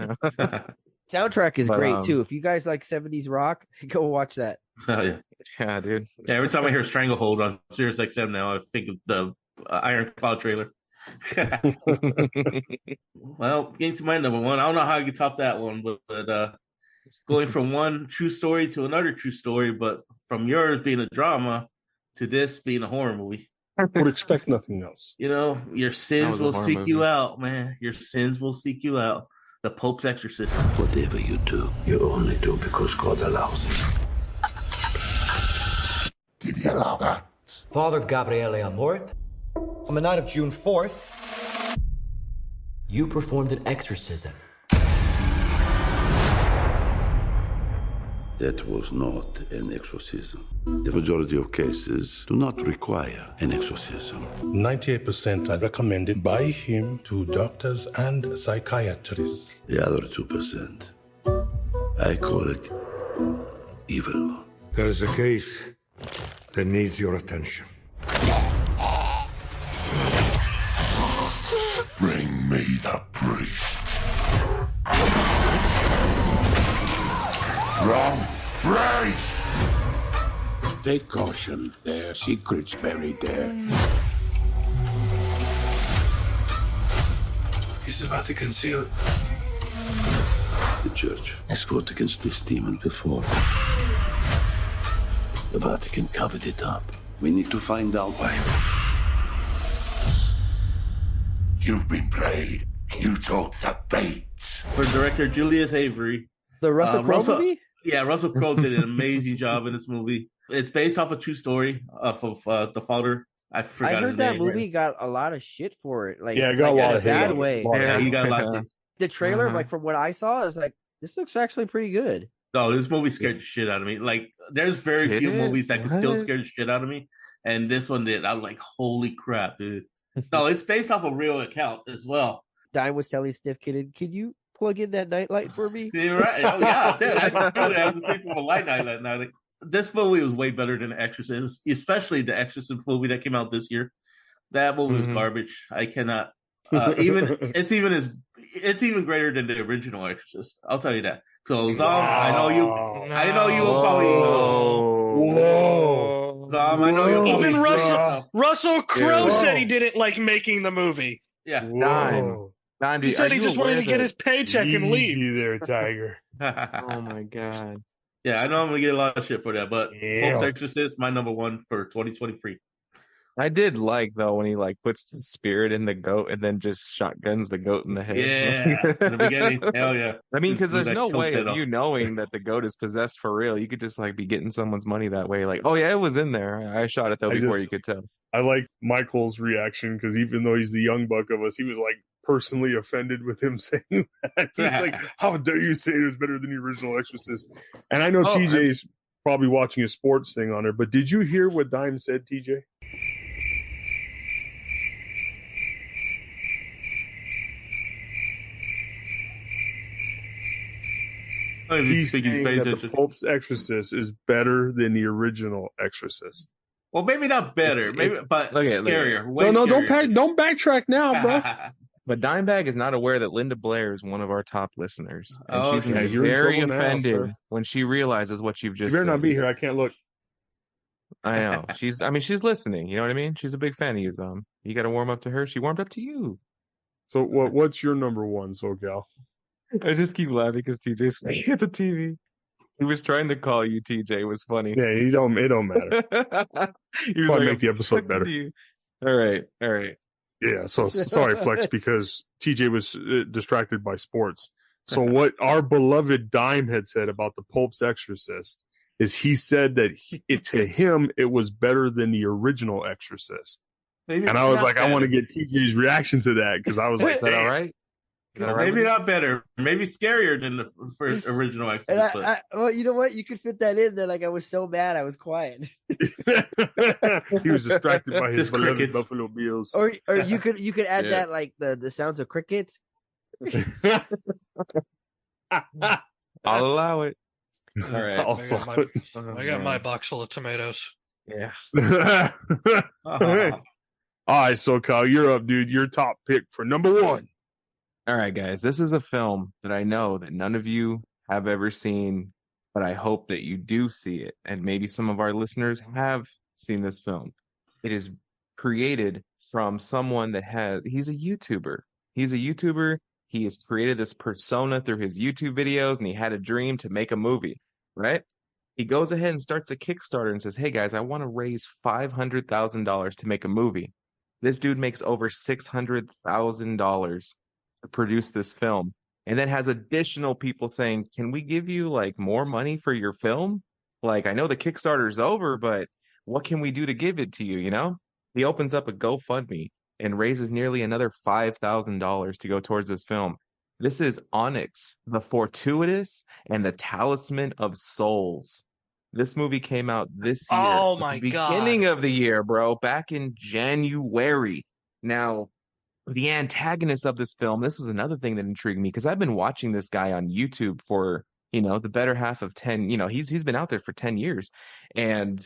Soundtrack is great too. If you guys like 70s rock, go watch that. Oh yeah, yeah, dude. Yeah, every time I hear Stranglehold on Sirius XM now, I think of the Iron Cloud trailer. Well, getting to my number one, I don't know how you top that one, but going from one true story to another true story, but from yours being a drama to this being a horror movie. I would expect nothing else. Your sins will seek you out, man. Your sins will seek you out. The Pope's Exorcist. Whatever you do, you only do because God allows it. Did he allow that? Father Gabriele Amort, on the night of June 4th, you performed an exorcism. That was not an exorcism. The majority of cases do not require an exorcism. 98% are recommended by him to doctors and psychiatrists. The other 2%, I call it evil. There is a case that needs your attention. Bring me the priest. Wrong priest! Take caution. There are secrets buried there. Is the Vatican sealed? The Church has fought against this demon before. The Vatican covered it up. We need to find out why. You've been played. You took the bait. For director Julius Avery. The Russell Crowe movie? Yeah, Russell Crowe did an amazing job in this movie. It's based off a true story of the father. I forgot his name. I heard that movie got a lot of shit for it. Like, it got a lot of bad hate. way. Yeah, he got a lot of hate. The trailer, like from what I saw, I was like, this looks actually pretty good. No, this movie scared the shit out of me. Like, there's very few movies that can still scare the shit out of me. And this one did. I was like, holy crap, dude. No, it's based off a real account as well. Dime was telling Stiff Kid, can you plug in that nightlight for me? You're right. Oh, yeah, dude. I have to sleep from a light night that night. This movie was way better than The Exorcist, especially the Exorcist movie that came out this year. That movie was garbage. I cannot. It's even greater than the original Exorcist. I'll tell you that. So Zom, I know you will probably. Whoa. Zom, I know you'll probably. Even Russell Crowe said he didn't like making the movie. Yeah. Dime, he said he just wanted to get his paycheck and leave. Easy there, Tiger. Oh my god. Yeah, I know I'm gonna get a lot of shit for that, but Pope's Exorcist, my number one for 2023. I did like though when he like puts the spirit in the goat and then just shotguns the goat in the head. Yeah, in the beginning, hell yeah. I mean, because Blew there's that no goat's way head of off. you knowing that the goat is possessed for real. You could just like be getting someone's money that way. Like, oh yeah, it was in there. I shot it though before you could tell. I like Michael's reaction because even though he's the young buck of us, he was like personally offended with him saying that. He's like, "How dare you say it was better than the original Exorcist?" And I know TJ's probably watching a sports thing on her, but did you hear what Dime said, TJ? He's saying that the Pope's Exorcist is better than the original Exorcist. Well, maybe not better, but scarier. No, don't backtrack now, bro. But Dimebag is not aware that Linda Blair is one of our top listeners, and she's gonna be You're in very trouble now, offended sir. when she realizes what you've just You better said. not be here. I can't look. I know she's listening. You know what I mean? She's a big fan of you, Dom. You got to warm up to her. She warmed up to you. So what's your number one, SoCal? I just keep laughing because TJ's sitting at the TV. He was trying to call you TJ. It was funny. Yeah, it don't matter. He was Probably like, make the episode better. All right. Yeah, so sorry, Flex, because TJ was distracted by sports. So what our beloved Dime had said about the Pope's Exorcist is he said that to him it was better than the original Exorcist. And I was like, I want to get TJ's reaction to that because I was like, is that all right? Maybe not better. Maybe scarier than the first original Exorcist. And well, you know what? You could fit that in there. Like I was so mad, I was quiet. He was distracted by his beloved crickets. Buffalo Bills. Or you could add that like the sounds of crickets. I'll allow it. All right. I got my box full of tomatoes. Yeah. All right, so Kyle, you're up, dude. Your top pick for number one. All right, guys. This is a film that I know that none of you have ever seen, but I hope that you do see it. And maybe some of our listeners have seen this film. It is created from someone he's a YouTuber. He's a YouTuber. He has created this persona through his YouTube videos, and he had a dream to make a movie, right? He goes ahead and starts a Kickstarter and says, hey, guys, I want to raise $500,000 to make a movie. This dude makes over $600,000 to produce this film, and then has additional people saying, can we give you like more money for your film? Like, I know the Kickstarter's over, but what can we do to give it to you? You know, he opens up a GoFundMe and raises nearly another $5,000 to go towards this film. This is Onyx, the Fortuitous and the Talisman of Souls. This movie came out this year. Oh my God. Beginning of the year, bro, back in January. Now, the antagonist of this film, this was another thing that intrigued me because I've been watching this guy on YouTube for, the better half of 10, he's been out there for 10 years. And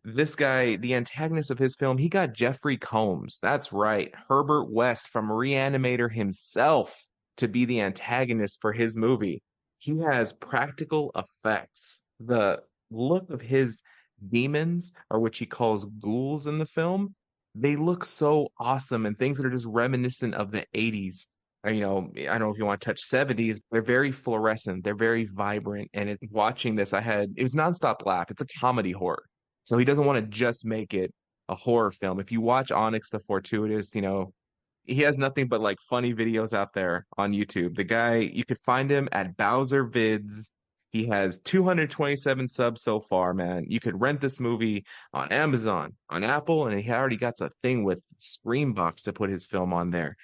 this guy, the antagonist of his film, he got Jeffrey Combs. That's right. Herbert West from Reanimator himself to be the antagonist for his movie. He has practical effects. The look of his demons, or which he calls ghouls in the film, they look so awesome, and things that are just reminiscent of the 80s. Or, I don't know if you want to touch 70s. They're very fluorescent. They're very vibrant. And watching this, it was nonstop laugh. It's a comedy horror. So he doesn't want to just make it a horror film. If you watch Onyx the Fortuitous, he has nothing but like funny videos out there on YouTube. The guy, you could find him at Bowser Vids. He has 227 subs so far, man. You could rent this movie on Amazon, on Apple, and he already got a thing with Screambox to put his film on there.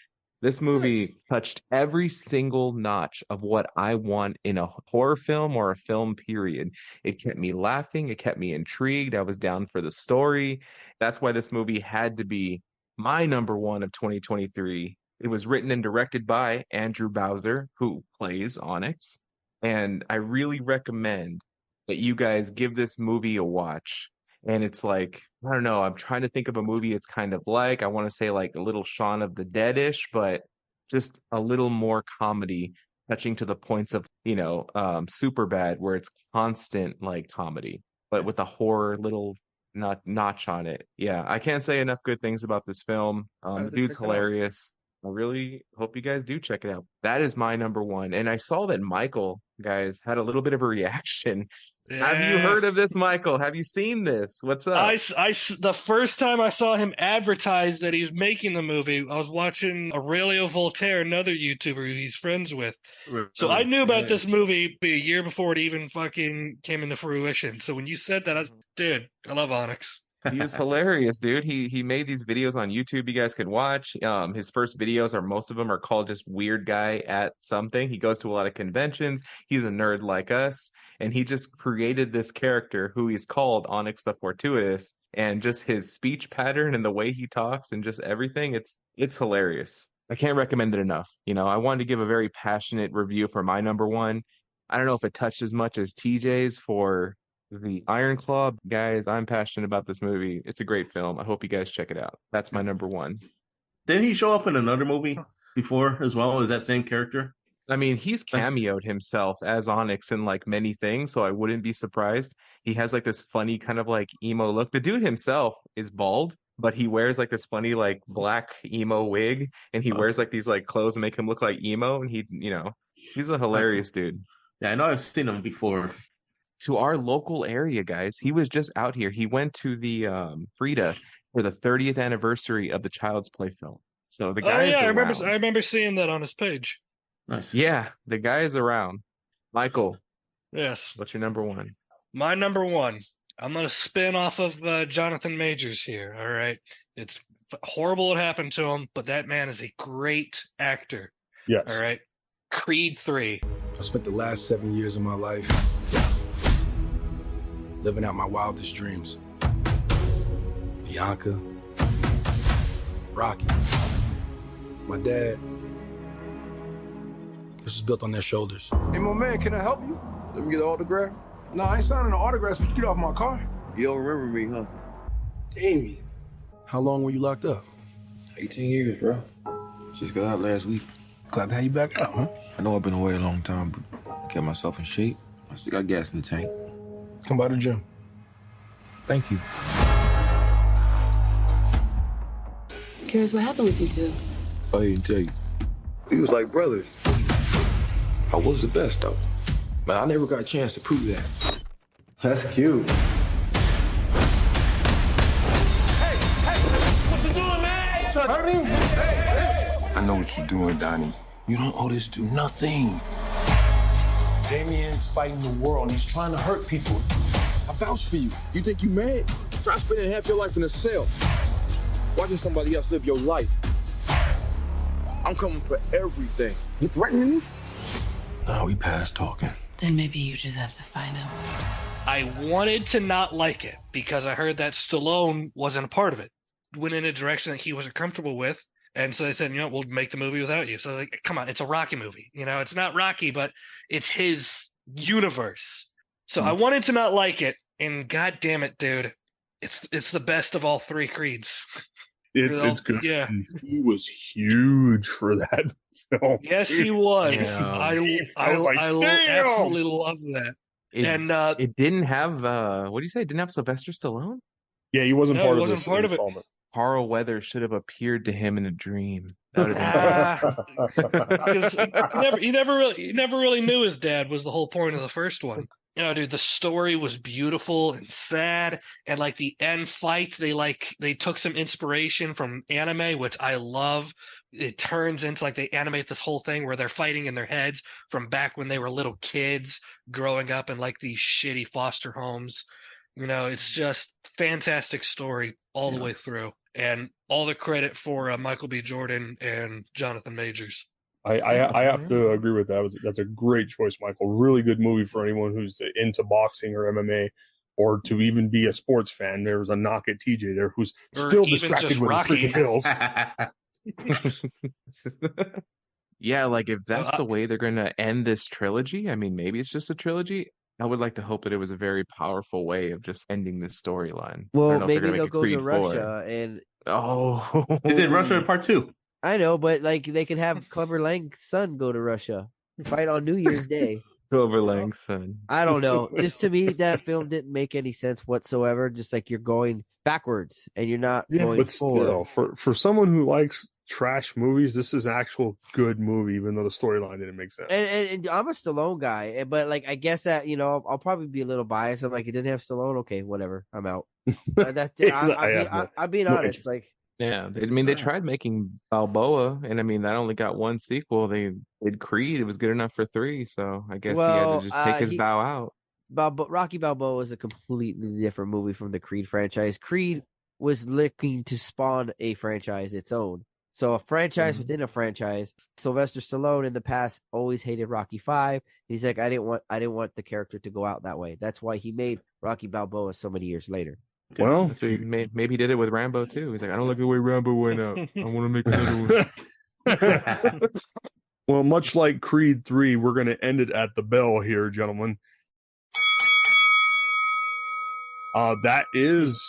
This movie touched every single notch of what I want in a horror film or a film, period. It kept me laughing. It kept me intrigued. I was down for the story. That's why this movie had to be my number one of 2023. It was written and directed by Andrew Bowser, who plays Onyx. And I really recommend that you guys give this movie a watch. And it's like, I don't know, I'm trying to think of a movie it's kind of like. I want to say like a little Shaun of the Dead-ish, but just a little more comedy, touching to the points of, Superbad, where it's constant like comedy, but with a horror little notch on it. Yeah, I can't say enough good things about this film. The dude's hilarious. I really hope you guys do check it out. That is my number one. And I saw that Michael, guys, had a little bit of a reaction. Yeah. Have you heard of this, Michael? Have you seen this? What's up? The first time I saw him advertise that he's making the movie, I was watching Aurelio Voltaire, another YouTuber who he's friends with. So I knew about this movie a year before it even fucking came into fruition. So when you said that, dude, I love Onyx. He is hilarious, dude. He made these videos on YouTube you guys could watch. His first videos most of them are called just Weird Guy at Something. He goes to a lot of conventions. He's a nerd like us. And he just created this character who he's called Onyx the Fortuitous. And just his speech pattern and the way he talks and just everything, it's hilarious. I can't recommend it enough. I wanted to give a very passionate review for my number one. I don't know if it touched as much as TJ's for the Iron Claw. Guys, I'm passionate about this movie. It's a great film. I hope you guys check it out. That's my number one. Didn't he show up in another movie before as well? Is that same character? I mean, he's cameoed himself as Onyx in like many things, so I wouldn't be surprised. He has like this funny kind of like emo look. The dude himself is bald, but he wears like this funny like black emo wig, and he wears like these like clothes that make him look like emo, and he's a hilarious dude. Yeah, I know I've seen him before. To our local area, guys. He was just out here. He went to the Frida for the 30th anniversary of the Child's Play film. So the guy is around. I remember seeing that on his page. Nice. Yeah, the guy is around. Michael. Yes. What's your number one? My number one. I'm going to spin off of Jonathan Majors here. All right. It's horrible what happened to him, but that man is a great actor. Yes. All right. Creed 3. I spent the last 7 years of my life living out my wildest dreams. Bianca, Rocky, my dad. This is built on their shoulders. Hey, my man, can I help you? Let me get an autograph. No, I ain't signing an autograph, but you get off my car. You don't remember me, huh? Damien. How long were you locked up? 18 years, bro. Just got out last week. Glad to have you back out, huh? I know I've been away a long time, but I kept myself in shape. I still got gas in the tank. Come by the gym. Thank you. Curious what happened with you two? I didn't tell you. We was like brothers. I was the best, though. But I never got a chance to prove that. That's cute. Hey, what you doing, man? Trying to hurt me? I know what you're doing, Donnie. You don't owe this dude nothing. Damien's fighting the world and he's trying to hurt people. I vouch for you. You think you mad? Try spending half your life in a cell. Watching somebody else live your life. I'm coming for everything. You threatening me? No, we past talking. Then maybe you just have to find him. I wanted to not like it because I heard that Stallone wasn't a part of it. Went in a direction that he wasn't comfortable with. And so they said, we'll make the movie without you. So I was like, come on, it's a Rocky movie. It's not Rocky, but it's his universe. So I wanted to not like it. And God damn it, dude. It's the best of all three Creeds. It's good. Yeah. He was huge for that film. Yes, he was. Yeah. I absolutely love that. It didn't have, what do you say? It didn't have Sylvester Stallone? Yeah, he wasn't part of this part of it. installment. Carl Weathers should have appeared to him in a dream. Because he never really knew his dad was the whole point of the first one. Dude, the story was beautiful and sad, and like the end fight, they took some inspiration from anime, which I love. It turns into like they animate this whole thing where they're fighting in their heads from back when they were little kids growing up in like these shitty foster homes. It's just fantastic story all the way through. And all the credit for Michael B. Jordan and Jonathan Majors. I have to agree with that. That's a great choice, Michael. Really good movie for anyone who's into boxing or MMA, or to even be a sports fan. There was a knock at TJ there who's still distracted with the freaking pills. Yeah, like if that's the way they're going to end this trilogy, I mean, maybe it's just a trilogy. I would like to hope that it was a very powerful way of just ending this storyline. Well, maybe they'll go to Russia and... Oh. They did Russia in part 2. I know, but like they could have Clubber Lang's son go to Russia, fight on New Year's Day. Silver Langston. I don't know. Just to me, that film didn't make any sense whatsoever. Just like you're going backwards and you're not going but forward. still, for someone who likes trash movies, this is an actual good movie, even though the storyline didn't make sense. And I'm a Stallone guy, but like I guess that I'll probably be a little biased. I'm like, it didn't have Stallone. Okay, whatever. I'm out. That's I'm being honest. Interest. Like, Yeah, they tried making Balboa, and I mean that only got one sequel. They did Creed; it was good enough for 3, so I guess he had to just take his bow out. Rocky Balboa is a completely different movie from the Creed franchise. Creed was looking to spawn a franchise its own, so a franchise within a franchise. Sylvester Stallone in the past always hated Rocky 5. He's like, I didn't want the character to go out that way. That's why he made Rocky Balboa so many years later. Well, that's what maybe he did it with Rambo too. He's like, I don't like the way Rambo went out. I want to make another one. Well, much like Creed 3, we're going to end it at the bell here, gentlemen. That is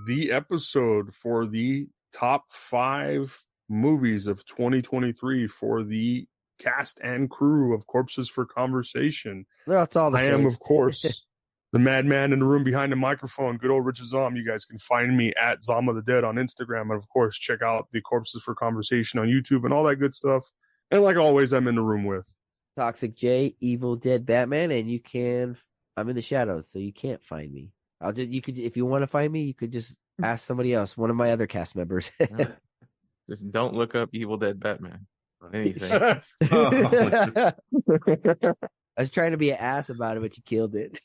the episode for the top 5 movies of 2023 for the cast and crew of Corpses for Conversation. That's all the I same. am, of course, the madman in the room behind the microphone, good old Richard Zom. You guys can find me at Zom of the Dead on Instagram. And, of course, check out the Corpses for Conversation on YouTube and all that good stuff. And like always, I'm in the room with Toxic J, Evil Dead Batman, and I'm in the shadows, so you can't find me. If you want to find me, you could just ask somebody else, one of my other cast members. Just don't look up Evil Dead Batman on anything. I was trying to be an ass about it, but you killed it.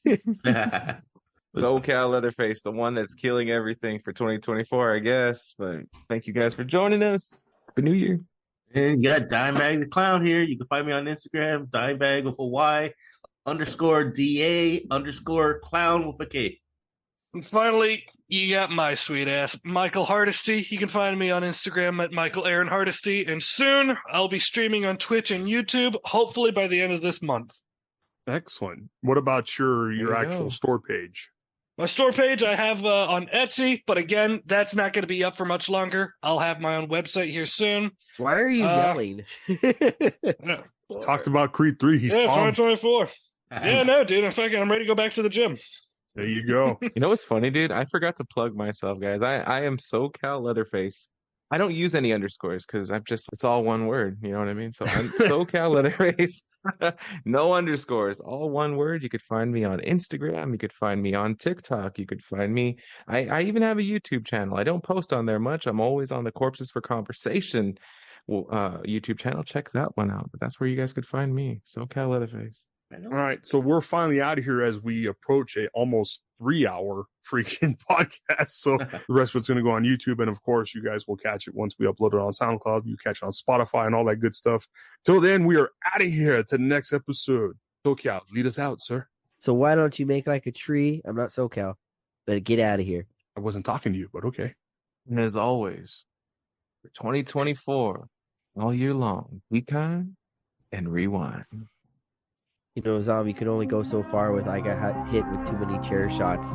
SoCal Leatherface, the one that's killing everything for 2024, I guess. But thank you guys for joining us. Happy New Year. And you got Dimebag the Clown here. You can find me on Instagram, Dimebag with a Y _DA_clown with a K. And finally, you got my sweet ass, Michael Hardesty. You can find me on Instagram at Michael Aaron Hardesty. And soon, I'll be streaming on Twitch and YouTube, hopefully by the end of this month. Excellent. What about your actual store page? My store page I have on Etsy, but again, that's not going to be up for much longer. I'll have my own website here soon. Why are you yelling? Talked about Creed 3. He's 2024. Yeah, no, dude. I'm ready to go back to the gym. There you go. You know what's funny, dude? I forgot to plug myself, guys. I am SoCal Leatherface. I don't use any underscores because it's all one word. You know what I mean? So I'm SoCal Leatherface. No underscores, all one word. You could find me on Instagram. You could find me on TikTok. You could find me. I even have a YouTube channel. I don't post on there much. I'm always on the Corpses for Conversation YouTube channel. Check that one out. But that's where you guys could find me, SoCal Leatherface. All right, so we're finally out of here as we approach a almost 3-hour freaking podcast. So the rest of it's going to go on YouTube, and of course, you guys will catch it once we upload it on SoundCloud. You catch it on Spotify and all that good stuff. Till then, we are out of here to the next episode. SoCal, lead us out, sir. So why don't you make like a tree? I'm not SoCal, but get out of here. I wasn't talking to you, but okay. And as always, for 2024, all year long, be kind and rewind. You know, Zombie can only go so far with I got hit with too many chair shots.